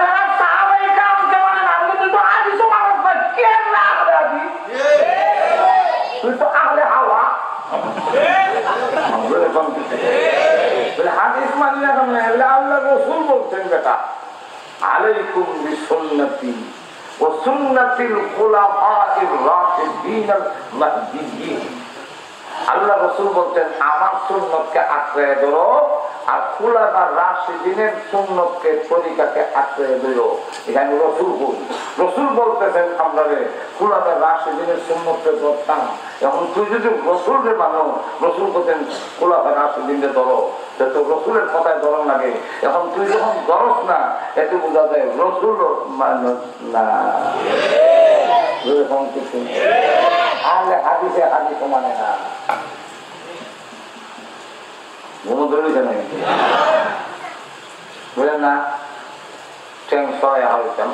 তুই তো আহলে হাওয়া, হাদিস মানি না কেন? আল্লাহ রাসূল বলছেন বেটা আলাইকুম বিসুন্নতি ওয়া সুন্নাতিল খুলাফাইর রাশিদিনাল মাহদিয়্যিন। আল্লাহ রাসূল বলছেন আমার সুন্নতকে আঁকড়ে ধরো আর খুলাফার রাশিদিনের সুন্নতকে তরিকাকে আঁকড়ে ধরো। এখানে রাসূল বলতেছেন আমরা খুলাফার রাশিদিনের সুন্নতকে ধরতাম। এখন তুই যদি রাসূলকে মানো, রাসূল বলতেন খুলাফার রাশিদিনকে ধরো, তো রাসূলের কথায় ধরন লাগে। এখন তুই যখন ধরস না, এতে বোঝা যায় রাসূল মানুষ না। আহলে হাদিসে হাদিস মানে না। বুঝলেন না? ট্রেন সরাই হয়েছেন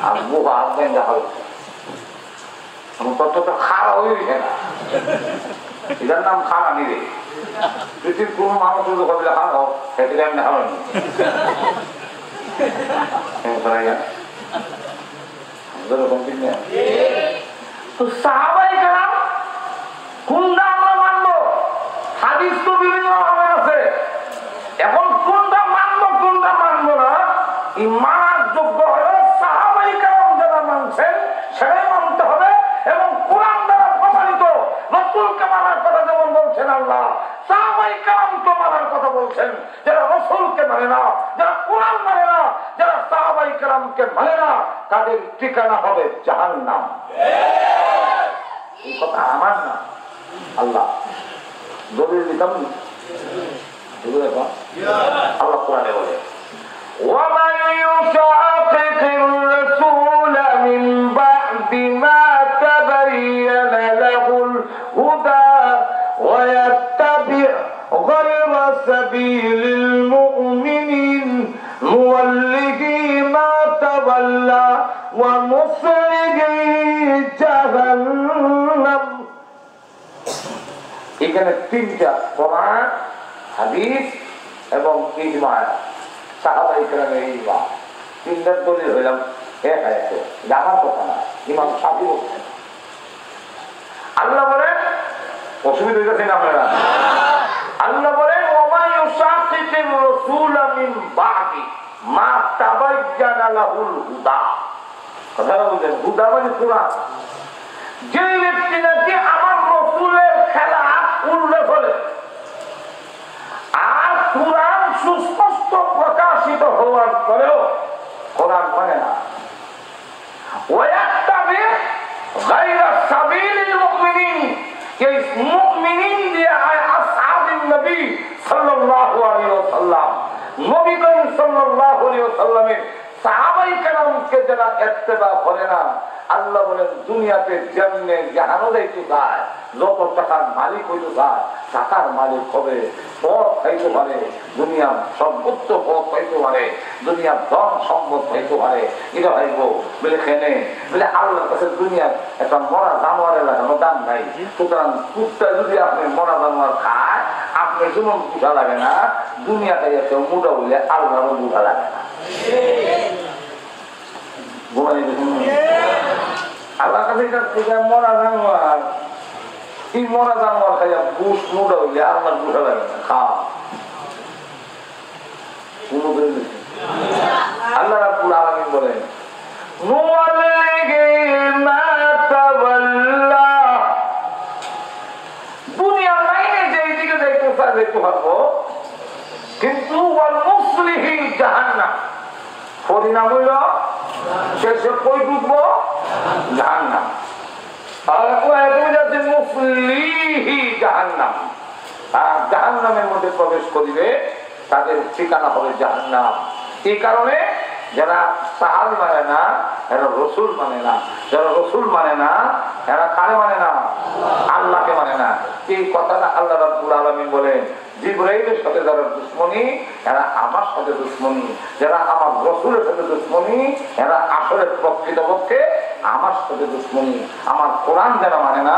আর বুহা আসবেন যা হয়েছে তত খাড়া হয়েছে না। এটার নাম খাড়া নিবে। পৃথিবীর কোন মানুষ যদি কবিলে খাড়াও সেটি আমি হারানি কোনটা আমরা মানবো? হাদিস তো বিভিন্ন রকমের আছে। এখন কোনটা মানবো কোনটা মানবো না, এই মানার যোগ্য হলে সাহাবাই কেরাম যারা মানছেন সেটাই মানতে হবে। এবং কোরআন দ্বারা প্রমাণিত রাসূলকে মানার কথা যেমন বলছেন আল্লাহ, সাহাবাই কেরাম তো মানার কথা বলছেন। যারা রাসূলকে মানে না, যারা কোরআন মানে না, যারা সাহাবাই কেরামকে মানে না, তাদের ঠিকানা হবে জাহান্নাম। এই কথা আমার না, আল্লাহ দলিল দিতাম। আল্লাহ কোরআনে বলে وَمَنْ يُشَاقِقِ الرَّسُولَ مِنْ بَعْدِ مَا تَبَيَّنَ لَهُ الْهُدَى وَيَتَّبِعْ غَيْرَ سَبِيلِ الْمُؤْمِنِينَ نُوَلِّهِ مَا تَوَلَّى وَنُصْلِهِ جَهَنَّمَ। এখানে তিনটা কোরআন, হাদিস এবং ইজমা, সাহাবায়ে কেরামের ইজমা, তিনটার দলিল হইলাম এক আয়াতে। জানার কথা না, ইমাম শাফিঈ বলছেন। আল্লাহ বলেন, অসুবিধা হইতেছে না আপনারা? আল্লাহ বলেন ওয়া ইউশাকিকির রাসূলা মিন বাদি মা তাবায়্যানা লাহুল হুদা। কথাটা বুঝেন, হুদা মানে কোরআন। যে ব্যক্তি নাকি আমার রাসূলের খেলাফ উল্লেখ করে আর কোরআন সুস্পষ্ট প্রকাশিত হওয়ার পরেও কোরআন মানে না, ওয়াত্তাবি গায়রা সাবিলিল মুমিনিন, এই মুমিনিন দিয়ে আয় আসহাবিন নবী সাল্লাল্লাহু আলাইহি ওয়াসাল্লাম, নবী করিম সাল্লাল্লাহু আলাইহি ওয়াসাল্লামের সাহাবায়ে কেরামকে যারা ইত্তেবা করে না, আল্লাহ বলেন দুনিয়াতে যেমনে জাহানো যাইতে যায়, যত টাকার মালিক হইতে যায়, টাকার মালিক হবে, পথ খাইতে পারে, দুনিয়ার সর্বোচ্চ পথ খাইতে পারে, দুনিয়ার ধন সম্পদ খাইতে পারে, এটা ভাইব বলে খেনে বলে আল্লাহর কাছে দুনিয়ার একটা মরা জানোয়ারের লাগানো দাম নাই। সুতরাং কুত্তা যদি আপনি মরা জানোয়ার খায়, আপনার যেমন বুঝা লাগে না, দুনিয়াতে এসে মুডা হইলে আল্লাহরও বুঝা লাগে না। আল্লাহর কাছে মরা জানোয়ার, এই মরা জানোয়ার খাইয়া বুস মুডা হইলে আল্লাহর বুঝা লাগে না। খা আল্লাহ রাব্বুল আলামিন বলেন দুনিয়ার লাইনে যেই দিকে যাইতে যাইতে পারবো, কিন্তু জাহান্নাম পরিণাম হইল শেষে কই ঢুকবো? জাহান্নাম। আর জাহান্নামের মধ্যে প্রবেশ করিবে, তাদের ঠিকানা হবে জাহান্নাম। এই কারণে যারা সাহাবী মানে না এরা রসুল মানে না, যারা রসুল মানে না এরা কারে মানে না? আল্লাহকে মানে না। এই কথাটা আল্লাহ রাব্বুল আলামিন বলেন জিবরাইলের সাথে যারা দুশ্মনী এরা আমার সাথে দুশ্মনী, যারা আমার রসুলের সাথে দুশ্মনী এরা আসলে প্রকৃতপক্ষে আমার সাথে দুশ্মনী। আমার কোরআন যারা মানে না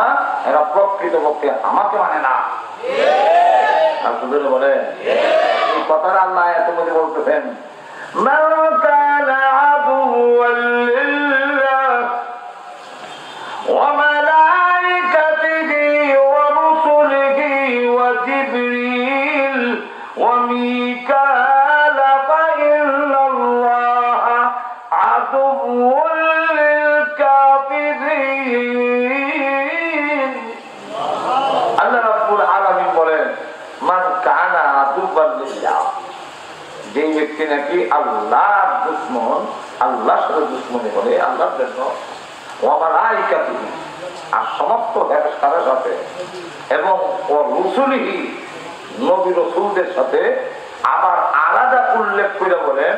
এরা প্রকৃতপক্ষে আমাকে মানে না। আর শুধু বলে এই কথাটা আল্লাহ এত মধ্যে বলতেছেন من كان عدوا لله وملائكته ورسله وجبريل وميكال فإن الله عدو للكافرين الله رب العالمين বলেন من كان عدوا لله যে ব্যক্তি নাকি আল্লাহর দুশমন, আল্লাহর সাথে দুশমনি করে আল্লাহর জন্য ওয়ামালাইকাতিহি আর সমস্ত ফেরেশতাদের সাথে এবং রসুলিহি নবী রাসূলদের সাথে আবার আলাদা উল্লেখ করে বলেন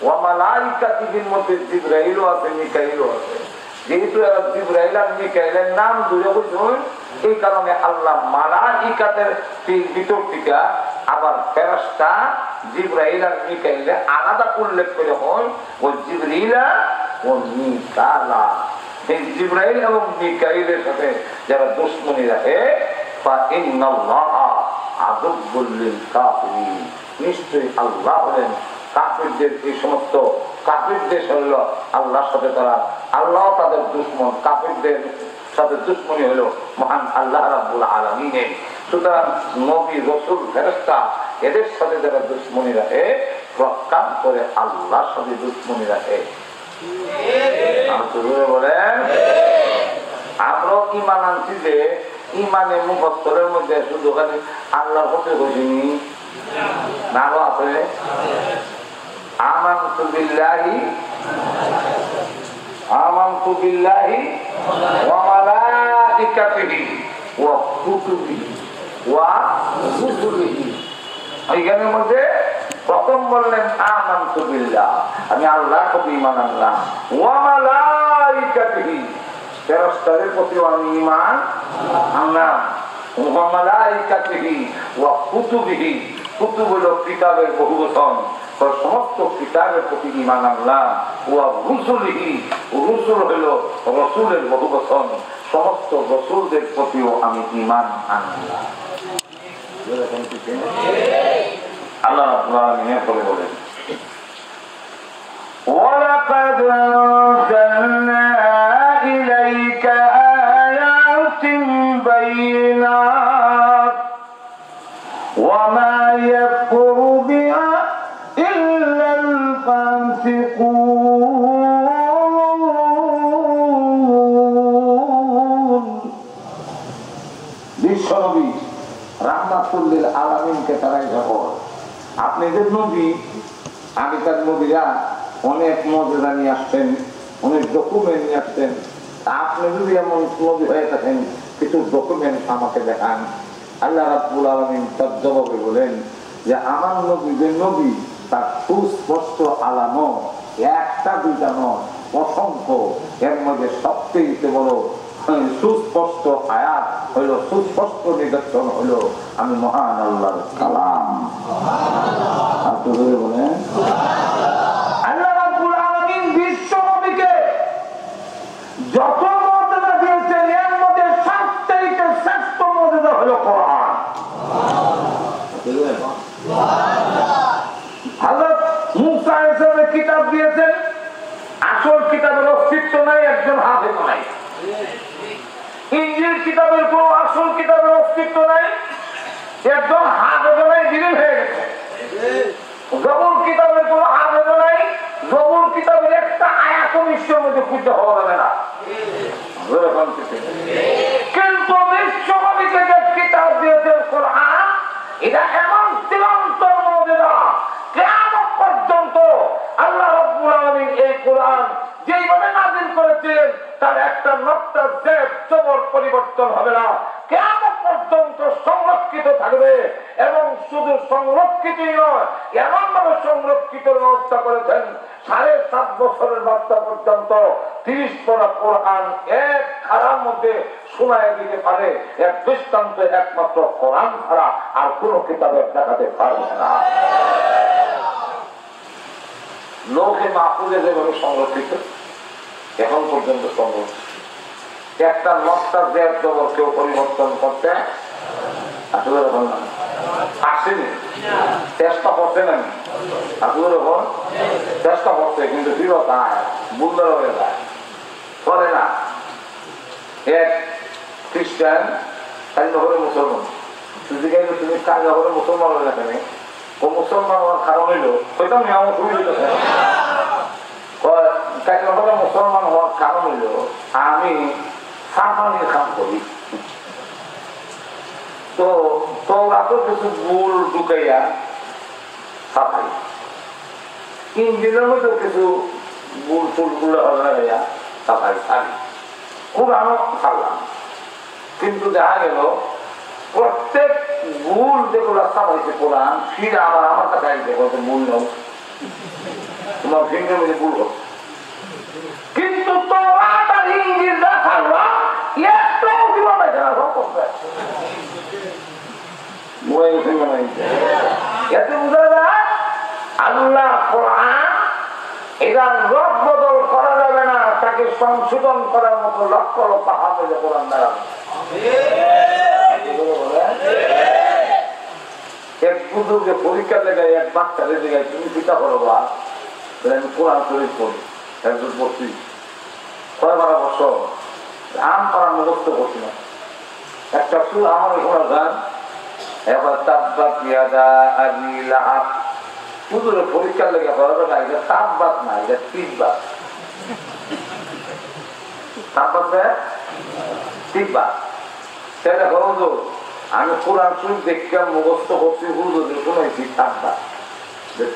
ওয়ামালাইকাতিহির মধ্যে জিবরাইলও আছে মিকাইলও আছে। যেহেতু জিবরাইল আর মিকাইলের নাম দুই বছর এই কারণে আল্লাহ মালাইকাতের ভিতর থেকে আবার ফেরেশতা জিবরাইল আর মিকাইলে আলাদা উল্লেখ করে হয় ও জিবরিলা ও মিকালা। এই জিবরাইল এবং মিকাইলের সাথে যারা দুশমনি রাখে বা ইন্নাল্লাহা আদুব্বুল লিল কাফিরিন, নিশ্চয়ই আল্লাহ হলেন কাফিরদের এই সমস্ত কাফিরদের হলো আল্লাহর সাথে তারা আল্লাহ তাদের দুশমন, কাফিরদের সাথে দুশমনি হলো মহান আল্লাহ রাব্বুল আলামিনের। সুতরাং নবী রাসূল ফেরেশতা এদের সাথে যারা দুশমনি রাখে প্রকাশ করে আল্লাহর সাথে দুশমনি রাখে। বলেন আমরা ইমান আনছি যে ইমানে মুফাসসিরের মধ্যে শুধু খালি আল্লাহর কথা কইনি না, আরো আছে আমানতু বিল্লাহি ওয়া মালাইকাতিহি ওয়া কুতুবিহি ওয়া রুসুলিহি। এইখানের মধ্যে প্রথম বললেন আমানতু বিল্লাহ, আমি আল্লাহর প্রতি ঈমান আনলাম, ওয়া মালাইকাতিহি ফেরেশতাদের প্রতি আমি ঈমান আনলাম, ওয়া মালাইকাতিহি ওয়া কুতুবিহি, কুতুব হলো কিতাবের বহুবচন, সমস্ত কিতাবের প্রতি ঈমান আনলাম, ওয়া রুসুলিহি রসুল হলো রসুলের বহুবচন, সমস্ত রসুলদের প্রতিও আমি ঈমান আনলাম। আল্লাহ রাব্বুল আলামিন বলে বলেন ওয়ালাকাদ আনজালনা ইলাইকা আয়াতিন বাইনাত ওয়া মা ইয়াকফুরু বিহা ইল্লাল ফাসিকুন। বিশ্বনবী রাহমাতুল লিল আলামিনকে তারাই খবর, আপনি যে নবী, আগেকার নবীরা অনেক মর্যাদা নিয়ে আসতেন, অনেক ডকুমেন্ট নিয়ে আসতেন, আপনি যদি এমন নবী হয়ে থাকেন কিছু ডকুমেন্ট আমাকে দেখান। আল্লাহ রাব্বুল আলামিন তার জবাবে বলেন যে আমার নবী যে নবী তার সুস্পষ্ট আলামত একটা দুইটা নয়, অসংখ্য। এর মধ্যে সবচেয়ে বড় সুস্পষ্ট আয়াত হইল, সুস্পষ্ট নিদর্শন হইল আমি মহান আল্লাহর কালাম। বলেন আল্লাহ রাব্বুল আলামিন বিশ্ব নবীকে যত মর্যাদা দিয়েছেন এর মধ্যে সবচেয়ে শ্রেষ্ঠ মর্যাদা হলো কোরআন। হযরত মূসা আলাইহিস কিতাব দিয়েছেন, আসল কিতাবের অস্তিত্ব নাই, একজন হাফেজ নাই। ইনজিল কিতাবের কোন আসল কিতাবের অস্তিত্ব নাই, একজন হাফেজ নাই, বিলীন হয়ে গেছে। জবুর কিতাবের কোন হাফেজ নাই, জবুর কিতাবের একটা আয়াত বিশ্বের মধ্যে খুঁজতে হওয়া যাবে না। কিন্তু বিশ্বনবীকে যে কিতাব দিয়েছেন কোরআন, এটা এমন চিরন্তন মর্যাদা, কিয়ামত পর্যন্ত আল্লাহ রাব্বুল আলামিন এই কোরআন যেইভাবে নাযিল করেছেন তার একটা নকতা জেড জবর পরিবর্তন হবে না, কিয়ামত পর্যন্ত সংরক্ষিত সংরক্ষিত থাকবে এবং শুধু সংরক্ষিতই নয়, এমন ভাবে সংরক্ষিত ব্যবস্থা করেছেন 7.5 বছরের বাচ্চা পর্যন্ত 30 পড়া কোরআন এক খারার মধ্যে শোনায় দিতে পারে। এক দৃষ্টান্ত একমাত্র কোরআন ছাড়া আর কোন কিতাবে দেখাতে পারবে না। লৌহে মাহফুজে যেভাবে সংরক্ষিত এখন পর্যন্ত সংরক্ষিত, একটা নকশা জের জবর কেউ পরিবর্তন করতে আসলে আসেনি, চেষ্টা করছে না, আসলে চেষ্টা করছে কিন্তু বিরতায় বুল্লার হয়ে যায়, করে না। এক খ্রিস্টান কাজী হলে মুসলমান, তুমি কাজী হলে মুসলমান হলে না কেন, ও মুসলমান হওয়ার কারণ হইল ওইটা আমি আমার সুবিধা কাজী হলে মুসলমান হওয়ার কারণ হইল আমি সাফানির কাম করি, তো তোরা তো কিছু ভুল ঢুকাইয়া সাফাই, ইঞ্জিনের মধ্যে কিছু ভুল ফুলগুলো হলাইয়া সাফাই সারি, কোরআনও ছাড়লাম। কিন্তু দেখা গেল প্রত্যেক ভুল যেগুলো সাফাইছে কোরআন ফিরে আমার কাছে আসবে কত ভুল নেও, তোমার ফিঙ্গের মধ্যে ভুল হোক, কিন্তু তোরা তার ইঞ্জিন রাখাল্লা একটাও দিবা না জানা সব করবে। আল্লাহ কোরআন এটা রদ বদল করা যাবে না, তাকে সংশোধন করার মতো লক্ষ লক্ষ হাফেজে কোরআন দাঁড়াবে। এক বুজুর্গে পরীক্ষার লেগায় এক বাচ্চাদের লেগায় তুমি পিতা করবা, আমি কোরআন শরীফ পড়ি, একজন পড়ছি 6-12 বছর আম পাড়ার মুখস্থ করছি না, একটা সুর আমার শোনা গান এবার তাব্বাত ইয়াদা আবি লাহাব, হুজুরের পরীক্ষার লেগে বলা না, এটা তাব্বাত না, এটা তিব্বাত। তাব্বাত তিব্বাত সেটা হুজুর আমি কোরআন শরীফ দেখে মুখস্থ করছি, হুজুরের শোনাইছি তাব্বাত,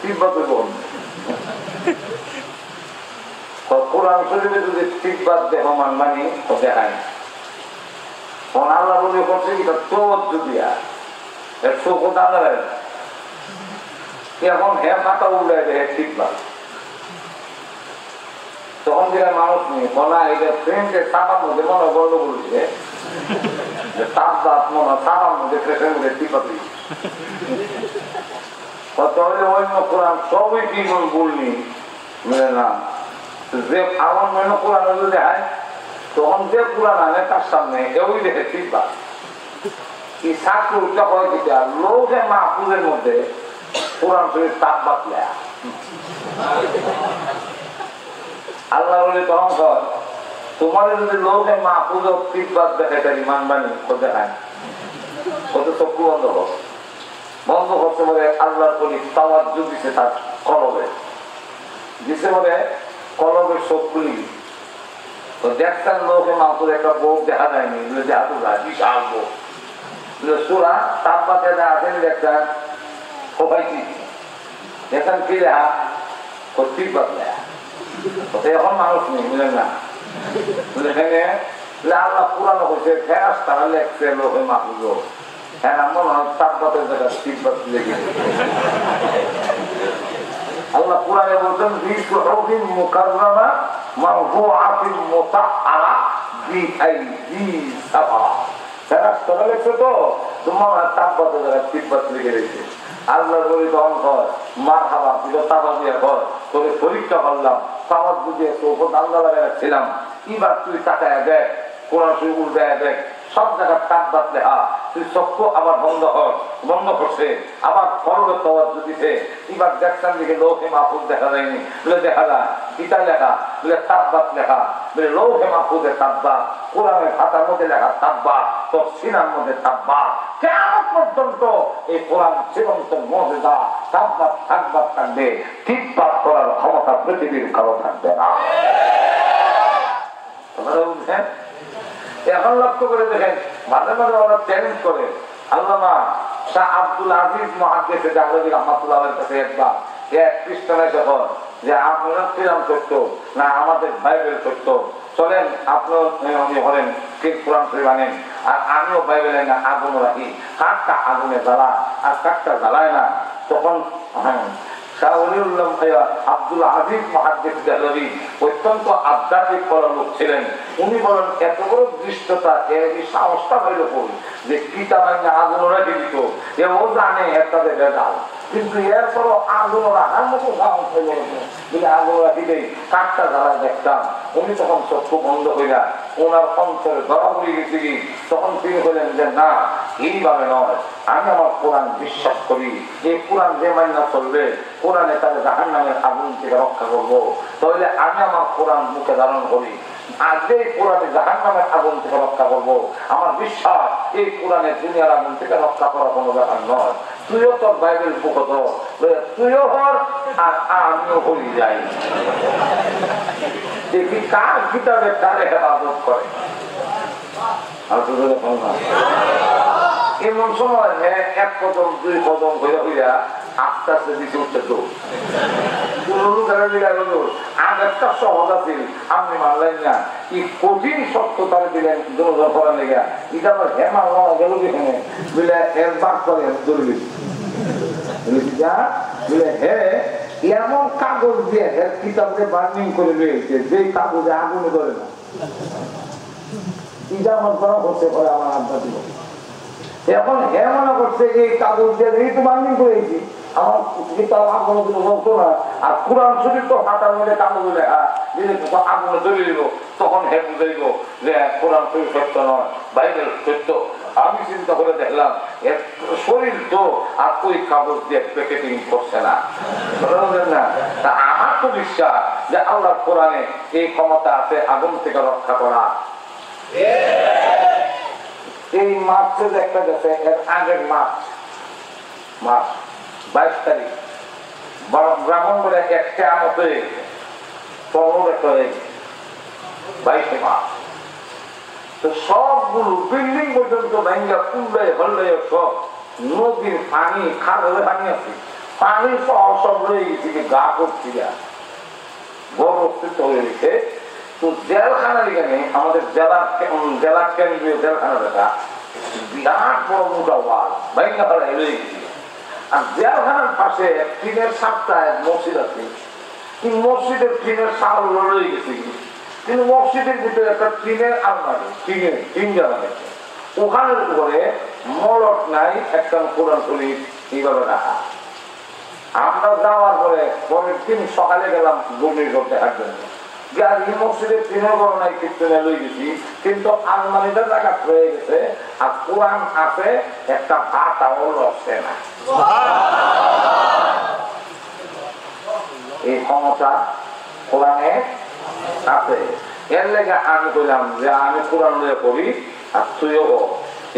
তিব্বাত বল কোরআন শরীফে যদি তিব্বাত দেখো মানমানি তো দেখায় না। আল্লাহ বলে করছে কি তোর যদি এখন হ্যাঁ মাথা উল্টায় দেয় তিব্বাত, তখন যেটা মানুষ নেই বলা এটা ট্রেনকে চাপার মধ্যে মনে গল্প বলছে তাব্বাত মনে চাপার মধ্যে ট্রেনের মধ্যে তিব্বাত তাহলে অন্য কোরআন সবই কি বলনি মেনে না, যে আমার মনে কোরআন যদি দেখায় তখন যে কোরআন আনে তার সামনে ওই দেখে তিব্বাত। এই ছাত্রটা হয় কি লোকে মাহফুজের মধ্যে কোরআন শরীফ তাব্বাত লেয়া আল্লাহ বলে তখন কর তোমার যদি লোকে মাহফুজ তিব্বাত দেখে তার ইমান বাণী দেখায় কত চক্ষু বন্ধ কর, বন্ধ করতে পারে আল্লাহর বলি তাওয়াজ্জু দিছে তার কলবে, দিছে বলে কলবের চোখ খুলি তো দেখতেন লোকে মাহফুজ একটা বউ দেখা যায়নি, দেখা তো যায় বিশাল বউ সুরা তাব্বাতে আছেন দেখতেন সবাইছি দেখেন কি লেখা তিব্বাত লেখা, এখন মানুষ নেই বুঝলেন না, এখানে আল্লাহ পুরানো হয়েছে ফেরাস তারা লেখছে লোকে মাহফুজ, হ্যাঁ মনে হয় তাব্বাতের জায়গা তিব্বাত লেগে আল্লাহ কুরআনে বলছেন বিসুহুফিন মুকাররামা মারফুআতিন মুতাহহারা বিআইদি সাফা, ফেরাস তারা লেখছে তো তোমার তাব্বাতের জায়গা তিব্বাত লেগে রয়েছে। আল্লাহ বলি তখন কর মারহাবা তুই তাবা দিয়ে কর, তোকে পরীক্ষা করলাম তাওয়াজ বুঝিয়ে তোকে আল্লাহ লাগাই রাখছিলাম, এবার তুই তাকায় দেখ কোরআন শরীফ উল্টায় দেখ সব জায়গায় তাব্বাত লেখা, তুই চক্ষু আবার বন্ধ করছে আবার ফরবে তাওয়াজ্জু দিছে, এবার দেখছেন দিকে লৌহে মাহফুজ দেখা যায়নি বলে দেখা যায় কিতা লেখা বলে তাব্বাত লেখা, বলে লৌহে মাহফুজে তাব্বাত, কোরআনের খাতার মধ্যে লেখা তাব্বাত, তোর সিনার মধ্যে তাব্বাত, কিয়ামত পর্যন্ত এই কোরআন জীবন্ত মুজিজা তাব্বাত থাকবে, তিব্বাত করার ক্ষমতা পৃথিবীর কারো থাকবে না। এখন লক্ষ্য করে দেখেন মাঝে মাঝে ওরা চ্যালেঞ্জ করে, আল্লামা শাহ আব্দুল আজিজ মুহাদ্দিস জাহলভী রাহমাতুল্লাহের কাছে একবার এক খ্রিস্টান এসে যে আপনারা কিরাম সত্য না আমাদের বাইবেল সত্য, চলেন আপনি হলেন কে কোরআন শরীফ আনেন আর আমিও বাইবেলে না আগুন রাখি, কাঠটা আগুনে জ্বালা আর কাঠটা জ্বালায় না। তখন আব্দুল আজিজ মুহাদ্দিস দেহলভী অত্যন্ত আধ্যাত্মিক লোক ছিলেন। উনি বলেন এত বড় দৃষ্টতা এর সাহসটা হইল কই যে পিতা মানে আগুন রাখি দিত, এও জানে একটাতে বেজাল, কিন্তু এরপরও আগুন রাখার মতো সাহস হইল বলে আগুন রাখি দেই কাঠটা জ্বালায় দেখতাম। উনি তখন চক্ষু বন্ধ হইয়া ওনার অন্তরে ধরা পড়ে গেছে কি, তখন তিনি বললেন যে না, এইভাবে নয়, আমি আমার কোরআন বিশ্বাস করি, এই কোরআন যে মাইনা চলবে কোরআনে তাদের জাহান্নামের আগুন থেকে রক্ষা করবো, তাহলে আমি আমার কোরআন মুখে ধারণ করি, আর যে কোরআনে জাহান্নামের আগুন থেকে রক্ষা করবো, আমার বিশ্বাস এই কোরআনে দুনিয়ার আগুন থেকে রক্ষা করা কোনো ব্যাপার নয়। তুইও তোর বাইবেল বুক ধর, তুইও হর আর আমিও হয়ে যাই, দেখি কার কিতাবে কারে হেফাজত করে। এমন সময় এক কদম দুই কদম হইয়া হইয়া আস্তে আস্তে দিতে উঠছে দৌড়। আগেরটা সহজ আছে, আপনি মানলেন না, কি কঠিন সত্য তারা দিলেন দৌড় করার লেগে। এটা আবার হে মারা গেল যেখানে বুঝলে এর বাদ করে দৌড় বুঝলে হে এমন কাগজ দিয়ে এর কিতাবকে বার্নিং করে রয়েছে যে কাগজে আগুনে ধরে না। এটা আমার করা হচ্ছে পরে আমার আড্ডা দিব। এখন হে মনে করছে এই কাগজ দিয়ে এই তো বার্নিং করেছি, আমার কিতাব আগুনে দিল বলতো না, আর কোরআন শরীফ তো হাঁটার মধ্যে কাগজ লেখা দিলে আগুনে ধরে দিব, তখন হে বুঝে দিব যে কোরআন শরীফ সত্য নয়, বাইবেল সত্য। আমি চিন্তা করে দেখলাম শরীর তো আর ওই কাগজ দিয়ে প্যাকেটিং করছে না। আমার তো বিশ্বাস যে আল্লাহ কোরআনে এই ক্ষমতা আছে আগুন থেকে রক্ষা করা। এই মার্চে যে একটা গেছে, এর আগের মার্চ 22 তারিখ ব্রাহ্মণ বলে একটা আমত হয়ে গেছে, 22 মার্চ। তো সবগুলো বিল্ডিং পর্যন্ত ভাঙ্গা পুড়ে হলে সব নদীর পানি খালে পানি আছে, পানি সব রয়ে গেছে, গা করছি বড় অস্তিত্ব হয়ে গেছে। তো জেলখানা লিখানে আমাদের জেলা কেন্দ্রীয় জেলখানা দেখা বিরাট বড় মোটা ওয়াল ভাঙ্গা ফেলা রয়ে গেছে। আর জেলখানার পাশে টিনের সাতটায় মসজিদ আছে, মসজিদের টিনের সাল রয়ে গেছে, কিন্তু মসজিদের ভিতরে একটা টিনের আলমারি, টিন জ্বালা গেছে, ওখানের উপরে মলট নাই, একটা কোরআন শরীফ এইভাবে রাখা। আমরা যাওয়ার পরে পরের দিন সকালে গেলাম বমির করতে হাঁটবেন, মসজিদের টিনের ঘর নাই, কীর্তনে লই গেছি, কিন্তু আলমারিটা জায়গা হয়ে গেছে, আর কোরআন আছে একটা ভাতাও রসে না। এই ক্ষমতা কোরআনে আছে। এর লেগে আমি বললাম যে আমি কোরআন লয়ে পড়ি আর তুইও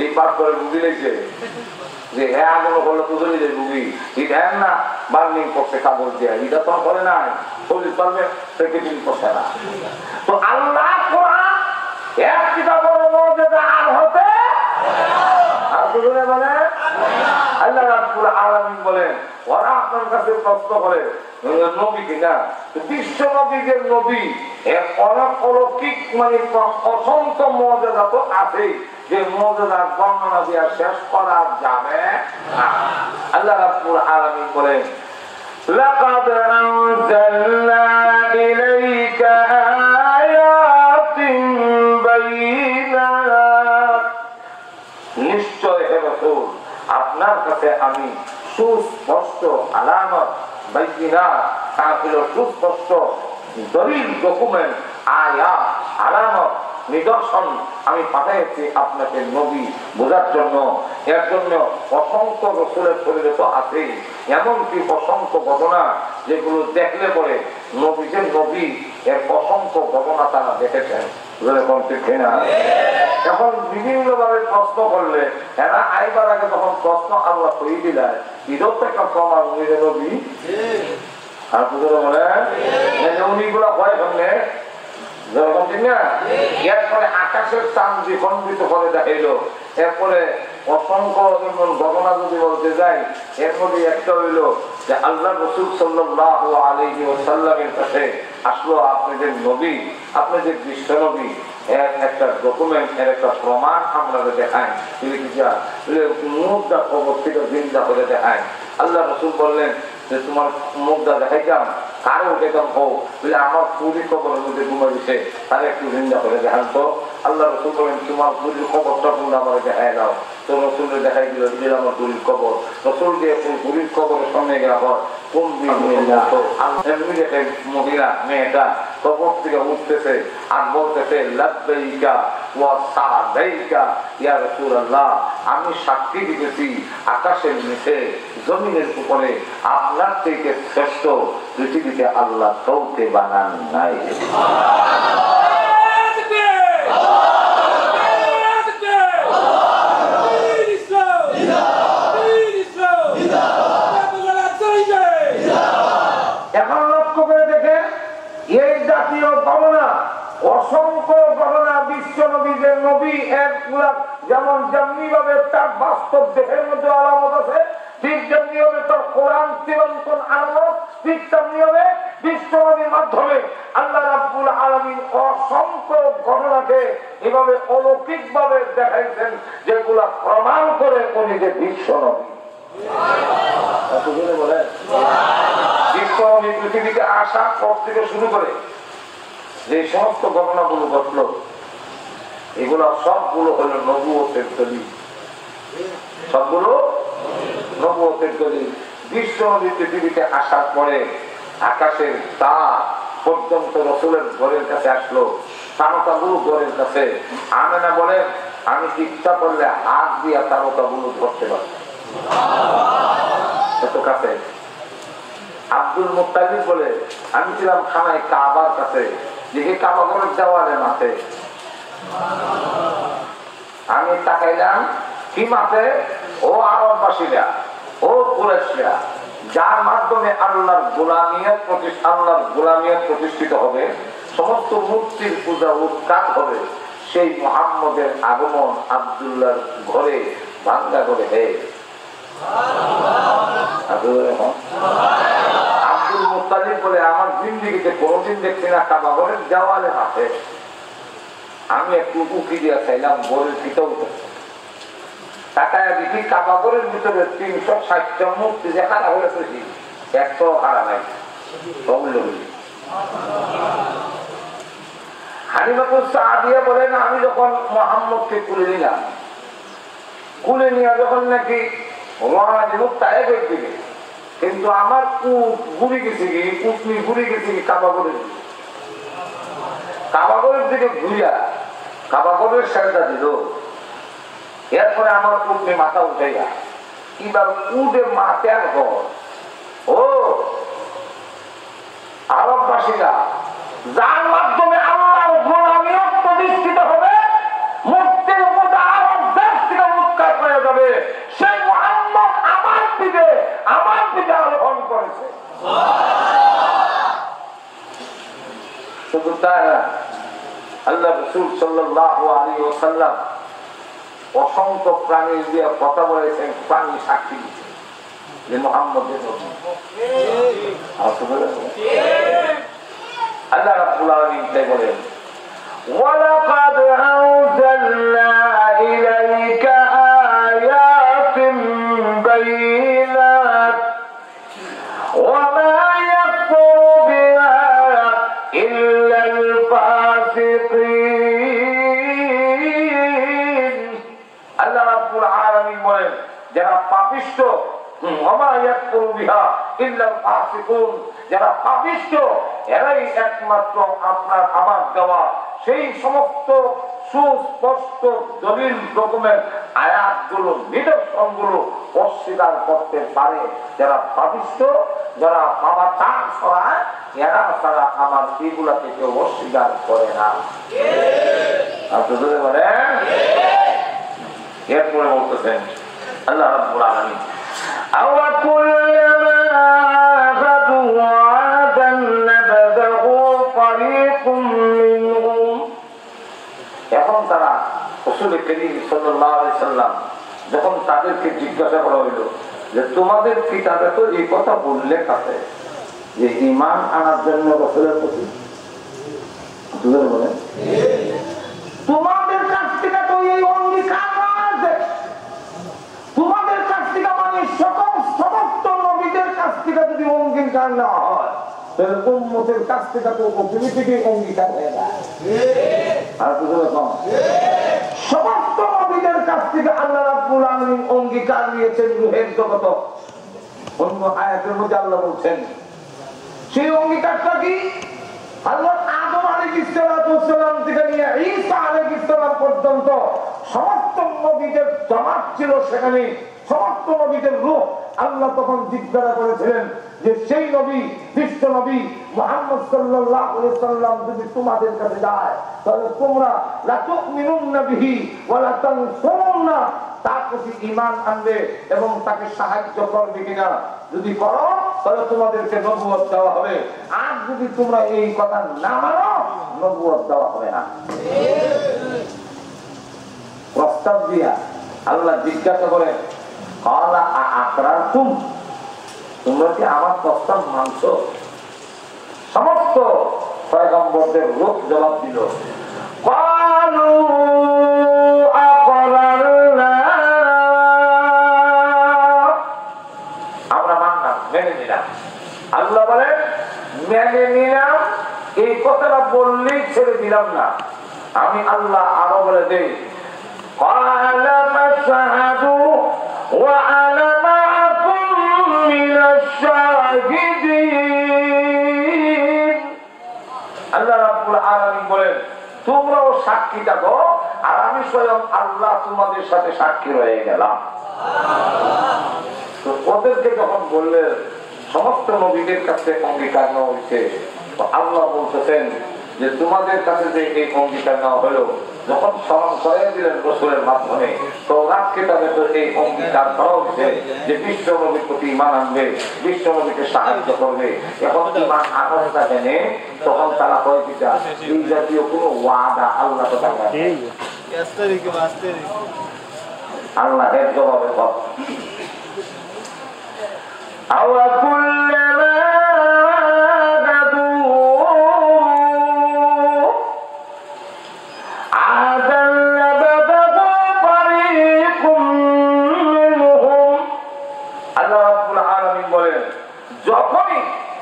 এই পাঠ করে বুঝি লেগেছে যে হ্যাঁ আগুন করলে তো চলে যায় বুঝি, এটা না বার্নিং করছে কাগজ দিয়ে, এটা তো করে নাই চল্লিশ পারবে প্যাকেটিং করছে না। তো আল্লাহ কোরআন এক কিতাব বড় মর্যাদা আর হতে আর তো বলে আল্লাহ রাব্বুল আলামিন বলেন ওরা আপনার কাছে প্রশ্ন করে নবী কিনা, বিশ্ব নবীদের নবী এর অলৌকিক মানে অসংখ্য মর্যাদা তো আছে, যে মর্যাদার বর্ণনা দিয়া শেষ করা যাবে না। আল্লাহ রাব্বুল আলামিন বলেন লাকাদ আনজালনা ইলাইকা আয়াতিন বাইয়িনাত, নিশ্চয় হে রাসূল আপনার কাছে আমি সুস্পষ্ট আলামত বাইয়িনাত, তা হলো সুস্পষ্ট দলিল, ডকুমেন্ট, আয়াত, আলামত, নিদর্শন আমি পাঠাইছি আপনাকে নবী বোঝার জন্য। এর জন্য অসংখ্য রাসূলের শরীরে তো আছে, এমনকি অসংখ্য ঘটনা যেগুলো দেখলে পরে নবীদের নবী এর অসংখ্য ঘটনা তারা দেখেছেন। এখন বিভিন্ন ভাবে প্রশ্ন করলে এরা আইবার আগে যখন প্রশ্ন আল্লাহ কই দিলেন, ঈদও তো একটা প্রমাণ নবী। আর বলে উনিগুলা হয় সঙ্গে যেরকম ঠিক না, এরপরে আকাশের চাঁদ যে খণ্ডিত করে দেখাইল, এরপরে অসংখ্য ঘটনা যদি বলতে যাই, এর মধ্যে একটা হইল যে আল্লাহ রাসূল সাল্লাল্লাহু আলাইহি ওয়াসাল্লামের কাছে আসলো আপনি যে নবী, আপনি যে বিশ্ব নবী, এর একটা ডকুমেন্ট, এর একটা প্রমাণ আমরা দেখাই, মুদ্রা কবর থেকে জিন্দা করে দেখায়। আল্লাহ রসুল বললেন যে তোমার মুদ্রা দেখাইতাম, কারো উঠেতাম হোক, বলে আমার পুরী কবরের মধ্যে ঘুমে দিছে, তাহলে একটু জিন্দা করে দেখান তো। আল্লাহ রসুল বলেন তোমার পুরীর কবরটা তোমরা আমার দেখাই দাও। তো রসুলের দেখাই দিল আমার পুরীর কবর। রসুল দিয়ে পুরীর কবরের সামনে গেলা পর মহিলা মেয়েটা কবর থেকে উঠতেছে আর বলতেছে লাব্বাইকা ওয়া সাদাইকা ইয়া রাসূলুল্লাহ, আমি সাক্ষী দিতেছি আকাশের নিচে জমিনের উপরে আপনার থেকে শ্রেষ্ঠ পৃথিবীতে আল্লাহ কাউকে বানান নাই। এখন লক্ষ্য করে দেখে এই জাতীয় গণনা, অসংখ্য গণনা বিশ্ব নবীদের নবী একগুলা যেমন যেমনি ভাবে তার বাস্তব দেহের মধ্যে আলামত আছে, ঠিক যেমনি হবে তার কোরআন চিরন্তন আলামত, ঠিক তেমনি হবে বিশ্ব নবীর মাধ্যমে আল্লাহ রাব্বুল আলামিন অসংখ্য গণনাকে এভাবে অলৌকিক ভাবে দেখাইছেন, যেগুলা প্রমাণ করে উনি যে বিশ্ব নবী। পৃথিবীতে আসা পর থেকে শুরু করে যে সমস্ত ঘটনাগুলো ঘটলো, এগুলো সবগুলো হলো নবুয়তের দলিল, সবগুলো নবুয়তের দলিল। বিশ্ব নবী পৃথিবীতে আসার পরে আকাশের তার পর্যন্ত রসুলের ঘরের কাছে আসলো, তারকাগুলো ঘরের কাছে। আমেনা বলে আমি ইচ্ছা করলে হাত দিয়া তারকাগুলো ধরতে পারি, এত কাছে। আব্দুল মুত্তালিব বলে আমি ছিলাম খানায় কাবার কাছে, দেখি কাবা ঘরের দেওয়ালে মাঠে, আমি তাকাইলাম কি মাঠে, ও আরববাসীরা, ও কুরাইশরা, যার মাধ্যমে আল্লাহর গোলামিয়ত প্রতিষ্ঠিত হবে, সমস্ত মূর্তির পূজা উৎখাত হবে, সেই মুহাম্মদের আগমন আব্দুল্লাহর ঘরে ভাঙ্গা করে দেয়। আব্দুল মুত্তালিব বলে আমার জিন্দিগিতে কোনদিন দেখছি না কাবা ঘরের দেওয়ালে মাঠে। আমি একটু উকি দিয়া চাইলাম ঘরের পিতা উঠেছে, তাকায় দেখি কাবা ঘরের ভিতরে 360টা মূর্তি যে হারা হয়ে পেয়েছি, একটাও হারা নাই। হালিমাতুস সাদিয়া বলেন আমি যখন মুহাম্মদকে কুলে নিলাম, কুলে নিয়ে যখন নাকি রওনা দিব তায়েফের দিকে, কিন্তু আমার উট ঘুরে গেছে কি, উটনি ঘুরে গেছে কি কাবাগরের দিকে। কাবাগরের দিকে ঘুরিয়া কাবাগরের সাজদা দিল, এরপরে আমার উটনি মাথা উঠাইয়া এবার উটে মাথার ঘর। ও আরববাসীরা, যার মাধ্যমে আল্লাহর গোলামিয়ত প্রতিষ্ঠিত হবে, মুক্তির উপরে আরব দেশ থেকে উৎখাত হয়ে যাবে, সেই মুহাম্মদ আমার দিকে আরোহণ করেছে। শুধু তাই না, আল্লাহ রাসূল সাল্লাল্লাহু আলাইহি ওয়াসাল্লাম অসংখ্য প্রাণীর দিয়ে কথা বলেছেন, প্রাণী সাক্ষী দিচ্ছে যে মুহাম্মদের নবী। আল্লাহ রাব্বুল আলামিন তাই বলেন, ওয়ালাকাদ আনজালনা ইলাইকা আয়াতিন বাইনাত ওয়া মা ইয়াকফুরু বিহা ইল্লাল ফাসিকিন। আল্লাহ রাব্বুল আলামিন বলেন যারা পাপিষ্ঠ, যারা পাপিষ্ঠ এরাই একমাত্র আপনার আমার দেওয়া সেই সমস্ত সুস্পষ্ট দলিল ডকুমেন্ট আয়াতগুলো নিদর্শনগুলো অস্বীকার করতে পারে। যারা পাপিষ্ঠ, যারা পাপাচার ছড়ায়, এরা তারা আমার এগুলাকে কেউ অস্বীকার করে না। আপনাদের বলেন, এরপরে বলতেছেন আল্লাহ রাব্বুল আলামিন, এখন তারা রাসূল করিম সাল্লাল্লাহু আলাইহি সাল্লাম যখন তাদেরকে জিজ্ঞাসা করা হইল যে তোমাদের কিতাবে তো এই কথা উল্লেখ আছে যে ঈমান আনার জন্য রাসূলের প্রতি বলেন তোমাদের কাছ থেকে তো এই অঙ্গীকার আছে, তোমাদের কাছ থেকে মানে সমস্ত নবীদের কাছ থেকে যদি অঙ্গীকার নেওয়া হয় তাহলে উম্মতের কাছ থেকে তো পৃথিবী থেকে অঙ্গীকার হয়ে যায়। আর সমস্ত নবীদের কাছ থেকে আল্লাহ রাব্বুল আলামিন অঙ্গীকার নিয়েছেন রূহের জগত। অন্য আয়াতের মধ্যে আল্লাহ বলছেন সেই অঙ্গীকারটা কি? হযরত আদম আলাইহিস সালাম থেকে নিয়ে ঈসা আলাইহিস সালাম পর্যন্ত সমস্ত নবীদের জামাত ছিল সেখানে, সমস্ত নবীদের রূহ। আল্লাহ তখন জিজ্ঞাসা করেছিলেন যে সেই নবী, বিশ্ব নবী মুহাম্মদ সাল্লাল্লাহু আলাইহি সাল্লাম যদি তোমাদের কাছে যায় তাহলে তোমরা লা তুমিনুন্না বিহি ওয়া লা তানসুরুন্না, তার প্রতি ঈমান আনবে এবং তাকে সাহায্য করবে কিনা, যদি করো তাহলে তোমাদেরকে নবুয়ত দেওয়া হবে, আর যদি তোমরা এই কথা না মানো নবুয়ত দেওয়া হবে না। প্রস্তাব দিয়া আল্লাহ জিজ্ঞাসা করেন ক্বালা আ'আকরারতুম, তোমরা কি আমার প্রস্তাব মানছো? সমস্ত পয়গম্বরদের রূপ জবাব দিল ক্বালু আ'করারনা, আমরা মানলাম, মেনে নিলাম। আল্লাহ বলেন মেনে নিলাম এই কথাটা বললেই ছেড়ে দিলাম না, আমি আল্লাহ আরো বলে দেই ক্বালা ফাশহাদু ওয়া আনা মা'আকুম মিনাশ শাহিদিন। আল্লাহ রাব্বুল আলামিন বলেন তোমরাও সাক্ষী থাকো আর আমি স্বয়ং আল্লাহ তোমাদের সাথে সাক্ষী রয়ে গেলাম। তো ওদেরকে যখন বললেন সমস্ত নবীদের কাছে অঙ্গীকার নেওয়া হয়েছে, তো আল্লাহ বলতেছেন যে তোমাদের কাছে যে এই অঙ্গীকার নেওয়া হলো, যখন স্মরণ করে দিলেন রাসূলের মাধ্যমে, তো কিতাবে তো এই অঙ্গীকার করা হয়েছে যে বিশ্ব নবীর প্রতি ঈমান আনবে, বিশ্ব নবীকে সাহায্য করবে। এখন ঈমান আনাটা জেনে তখন তারা কয় কিটা এই জাতীয় কোনো ওয়াদা আল্লাহ তো দেয় না। আল্লাহ এর জবাবে বল আওয়া কুল্লামা যখনই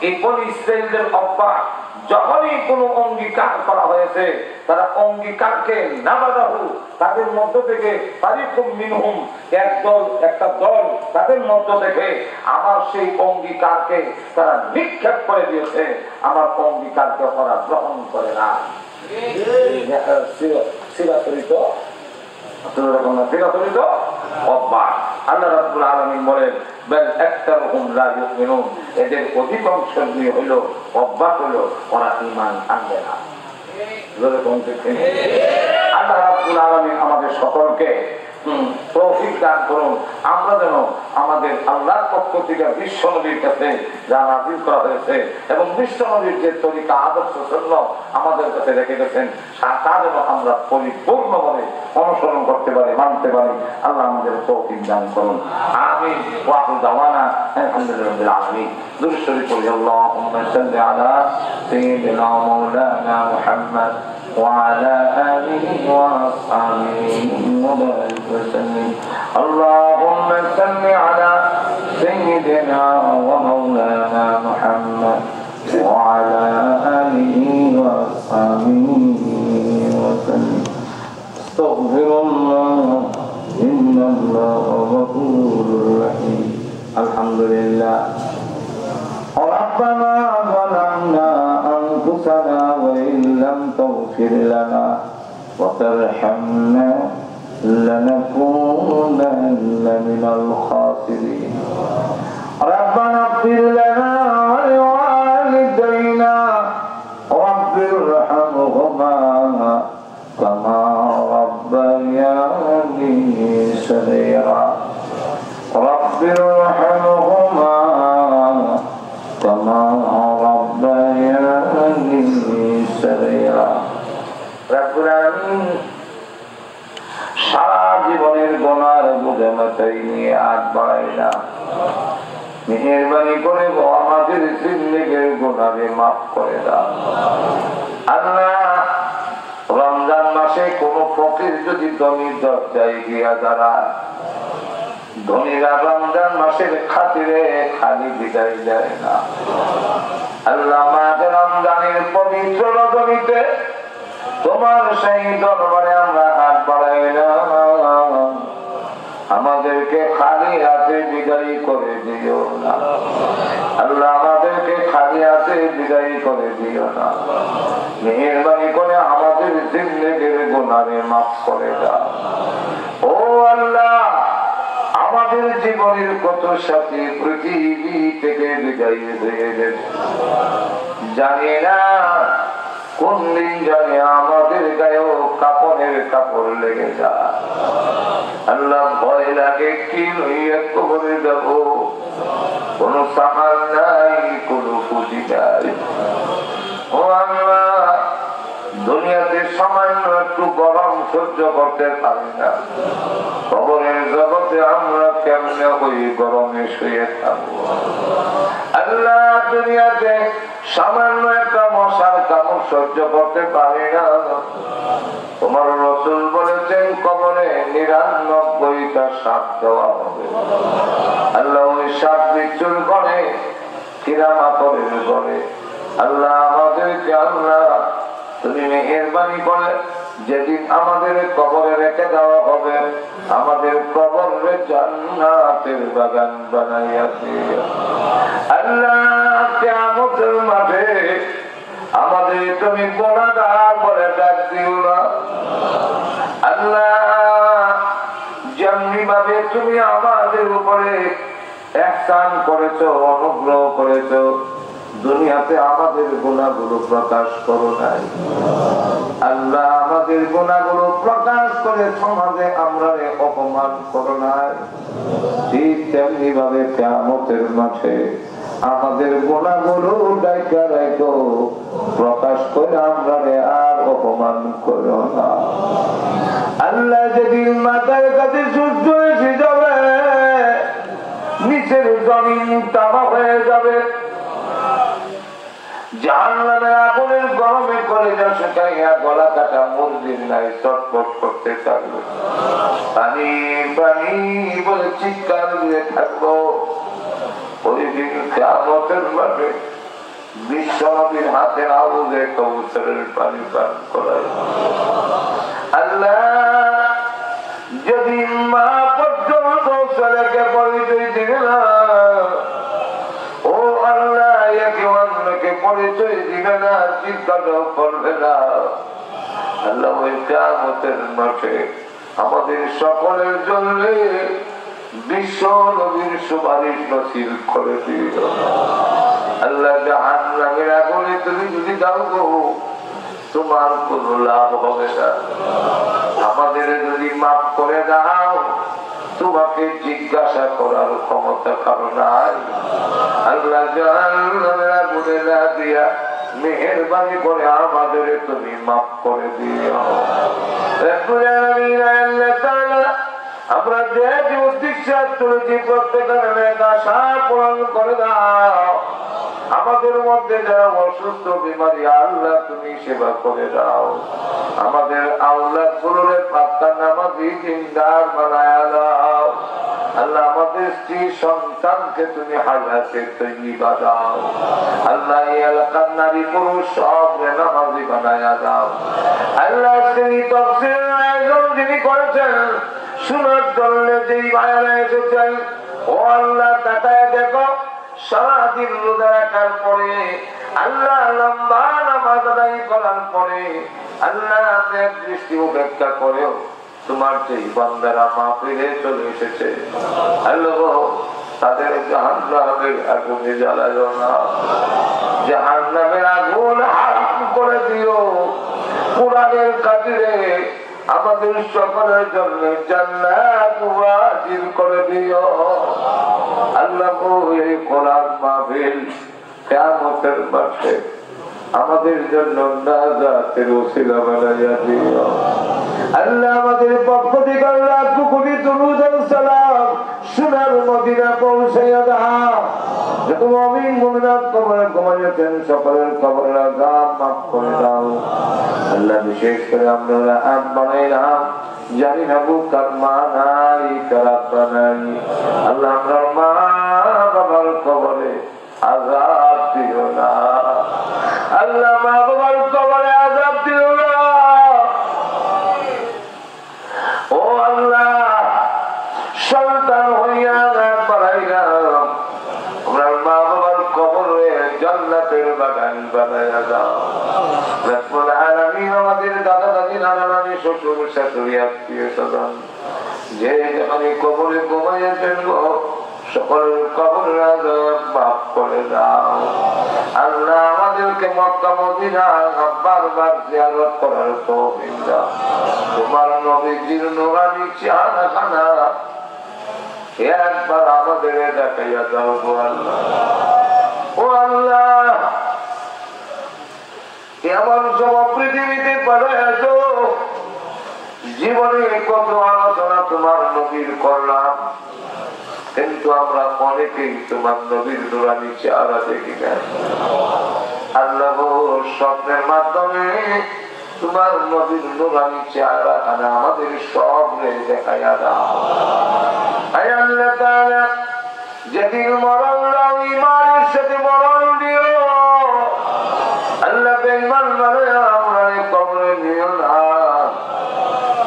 এই বনি ইসরাঈলদের অভ্যাস, যখনই কোন অঙ্গীকার করা হয়েছে তারা অঙ্গীকারকে নাবাদাহু, তাদের মধ্য থেকে ফারিকুম মিনহুম, একটা দল তাদের মধ্য থেকে আমার সেই অঙ্গীকারকে তারা নিক্ষেপ করে দিয়েছে, আমার অঙ্গীকারকে ওরা গ্রহণ করে না। চিরাচরিত অভ্যাস। আল্লাহ রাব্বুল আলামিন বলেন বাল আকতারুহুম লা ইউমিনুন, এদের অধিকাংশ হইল অভ্যাস হইল ওরা ঈমান আনবে না। আল্লাহ রাব্বুল আলামিন আমাদের সকলকে তৌফিক দান করুন, আমরা যেন আমাদের আল্লাহর পক্ষ থেকে বিশ্ব নবীর কাছে যা নাযিল করা হয়েছে এবং বিশ্ব নবীর যে তরিকা আদর্শ সুন্নাত আমাদের কাছে রেখে গেছেন তা যেন আমরা পরিপূর্ণভাবে অনুসরণ করতে পারি, মানতে পারি। আল্লাহ আমাদের তৌফিক দান করুন। আমিন। ওয়া আখিরু দাওয়ানা আলহামদুলিল্লাহি রাব্বিল আলামিন। দুরূদ শরীফ পড়ি। আল্লাহুম্মা সাল্লি আলা সাইয়্যিদিনা মাওলানা মুহাম্মদ ওয়া আলা আলিহি ওয়া আসহাবিহি ওয়া বারিক ওয়া সাল্লিম। আল্লাহুম্মা সাল্লি আলা সাইয়্যিদিনা ওয়া মাওলানা মুহাম্মদ ওয়া আলা আলিহি ওয়া আসহাবিহি ওয়া সাল্লিম। আস্তাগফিরুল্লাহ ইন্নাল্লাহা গফুরুর রহিম। আলহামদুলিল্লাহ। ربنا ظلمنا أنفسنا وإن لم تغفر لنا وترحمنا لنكونن من الخاسرين. ربنا اغفر لنا ولوالدينا رب ارحمهما كما ربياني صغيرا. رب ارحمهما كما ربياني صغيرا. রব্বুল আলামিন সারা জীবনের গুনার বোঝা মাথায় নিয়ে হাত বাড়াইলাম, মেহেরবানি করে আমাদের জিন্দেগির গুনাহে মাফ করে দাও। আল্লাহ, রমজান মাসে কোন ফকির যদি ধনী দরজায় গিয়া দাঁড়ায়, ধনীরা রমজান মাসের খাতিরে খালি বিদায় দেয় না। আল্লাহ, মাঝে রমজানের পবিত্র রজনীতে তোমার সেই দরবারে আমরা হাত বাড়াই না, আমাদেরকে খালি হাতে বিদায় করে দিও না। আল্লাহ, আমাদেরকে খালি হাতে বিদায় করে দিও না। মেহেরবানি করে আমাদের জিন্দেগির গুনাহে মাফ করে দাও। ও আল্লাহ, আমাদের জীবনের কত সাথী পৃথিবী থেকে বিদায় হয়ে গেছে, জানি না কোন দিন জানি আমাদের গায়েও কাপড়ের কাপড় লেগে যায়। আল্লাহ, ভয় লাগে কি লইয়া কবরে যাব, কোন সামাল নাই, কোন পুঁজি নাই। ও আল্লাহ, দুনিয়াতে সামান্য একটু গরম সহ্য করতে পারি না, কবরের জগতে আমরা কেমনে ওই গরমে শুয়ে থাকবো। আল্লাহ, দুনিয়াতে সামান্য একটা মশার কামড় সহ্য করতে পারি না, তোমার রাসূল বলেছেন কবরে ৯৯টা সাপ দেওয়া হবে। আল্লাহ, ওই সাপ বিচ্ছুর করে কিরামাতের করে। আল্লাহ, আমাদেরকে আল্লাহ তুমি মেহেরবানি করে যেদিন আমাদের কবরে রেখে দেওয়া হবে, আমাদের কবরে জান্নাতের বাগান বানাইয়া দিও। আল্লাহ, কিয়ামতের মাঠে আমাদের তুমি গুনাহগার বলে ডাক দিও না। আল্লাহ, যেমনি ভাবে তুমি আমাদের উপরে ইহসান করেছো, অনুগ্রহ করেছো, দুনিয়াতে আমাদের গুনাহগুলো প্রকাশ করো নাই। আল্লাহ, আমাদের গুনাহগুলো প্রকাশ করে সমাজে আমরা অপমান করো নাই। ঠিক তেমনি ভাবে কিয়ামতের মাঠে আমাদের গুনাহগুলো ডাইকা রাখো, প্রকাশ করে আমরা আর অপমান করো না। আল্লাহ, যেদিন মাথার কাছে সূর্য এসে যাবে, নিচের জমিন তামা হয়ে যাবে, জাহান্নামের আগুনের গরমে কলেজা শুকাইয়া গলা কাটা মুরগির নাই চটপট করতে থাকবে, পানি পানি বলে চিৎকার দিয়ে থাকবো। ওই দিন কিয়ামতের মাঠে বিশ্ব নবীর হাতের আউযে কবুতরের পানি পান করায়। আল্লাহ, যদি মা পর্যন্ত ছেলেকে পরিচয় দিবে না, ও আল্লাহ, একে অন্যকে পরিচয় দিবে না, জিজ্ঞাসাও করবে না। আল্লাহ, ওই কিয়ামতের মাঠে আমাদের সকলের জন্য বিশ্ব নবীর সুপারিশ নসিব করে দিও। আল্লাহ, জাহান্নামের আগুনে তুমি যদি দাও গো, তোমার কোনো লাভ হবে না। আমাদের যদি মাফ করে দাও, তোমাকে জিজ্ঞাসা করার ক্ষমতা কারো নাই। আল্লাহ, জাহান্নামের আগুনে না দিয়া মেহেরবানি করে আমাদের তুমি মাফ করে দিও। আমরা যে উদ্দেশ্য চলেছি প্রত্যেকের আশা পূরণ করে দাও। আমাদের মধ্যে যারা অসুস্থ বিমারী, আল্লাহ তুমি সেবা করে দাও। আমাদের আল্লাহ গুলোরে পাক্কা নামাজি দিনদার বানায়া দাও। আল্লাহ, আমাদের স্ত্রী সন্তানকে তুমি হায়াতে তাইয়্যিবা দাও। আল্লাহ, এই এলাকার নারী পুরুষ সব নামাজি বানায়া দাও। আল্লাহ, তিনি তাফসীরের আয়োজন যিনি করেছেন, শোনার জন্য যেই ভাইরা এসেছেন, ও আল্লাহ তাকায় দেখো, সারাদিন রোজা রাখার পরে, আল্লাহ লম্বা নামাজ আদায় করার পরে, আল্লাহ এক দৃষ্টি উপেক্ষা করেও তোমার যেই বান্দারা মাহফিলে চলে এসেছে, আল্লাহ তাদের জাহান্নামের আগুনে জ্বালায়ো না, জাহান্নামের আগুন হারাম করে দিও। কোরআনের খাতিরে আমাদের সকলের জন্য জান্নাত ওয়াজিব করে দিও। আল্লাহ, এই কোরআন মাহফিল কিয়ামতের মাঠে আমাদের জন্য নাজাতের ওসিলা বানাইয়া দিও। আল্লাহ, আমাদের পক্ষ থেকে আল্লাহ কোটি দরুদ ও সালাম সোনার মদিনা পৌঁছাইয়া দাও। যত মুমিন মুমিনাত কবরে ঘুমাইতেন সকলের কবরের আযাব মাফ করে দাও আল্লাহ। বিশেষ করে আমরা আজ বানাইলাম জানি না বুকার মা নাই কারাবা নাই আল্লাহ, আমরা মা বাবার কবরে আযাব দিও না আল্লাহ, মা বাবার কবরে আযাব দিও না। ও আল্লাহ, সন্তান হইয়া বাড়াইলাম, আমরা মা বাবার কবরে জান্নাতের বাগান বানাইয়া দাও রব্বুল আলামিন। আমাদের দাদা দাদি নানা নানি শ্বশুর শাশুড়ি আত্মীয় স্বজন যে যেখানে কবরে ঘুমাইয়াছেন সকলের কবরের আযাব মাফ করে দাও আল্লাহ। আমাদেরকে মক্কা মদিনা বারবার জিয়ারত করার তৌফিক দাও। তোমার নবীজির নূরানি চেহারাখানা একবার আমাদের দেখাইয়া দাও গো আল্লাহ। ও আল্লাহ, এমন সব পৃথিবীতে পাঠাইয়াছ, জীবনে কত আলোচনা তোমার নবীর করলাম, কিন্তু আমরা অনেকেই তোমার নবীর নূরানি চেহারা দেখি না আল্লাহ। স্বপ্নের মাধ্যমে তোমার নবীর নূরানি চেহারাখানা আমাদের সব দেখাইয়া দাও আল্লাহ তাআলা। যেদিন মরণ দাও ঈমানের সাথে মরণ দিও আল্লাহ। বেঈমান মানে আমরা কবরে নিও না।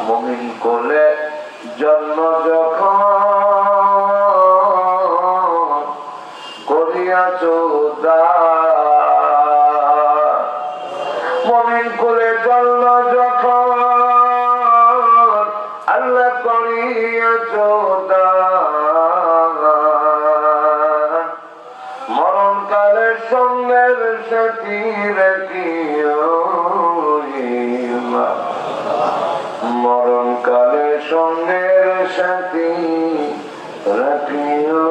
মুমিন কোলে জন্ম যখন করিয়াছ দান, মুমিন কোলে জন্ম যখন আল্লাহ করিয়াছ দান, মরণকালে সঙ্গের সাথী রাখিও, মরণকালে সঙ্গের সাথী রাখিও।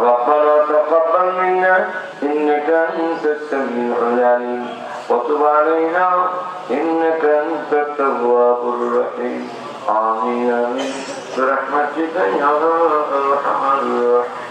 ربنا تقبل منا إنك أنت السميع العليم وتب علينا إنك أنت التواب الرحيم آمين آمين برحمتك يا أرحم الراحمين.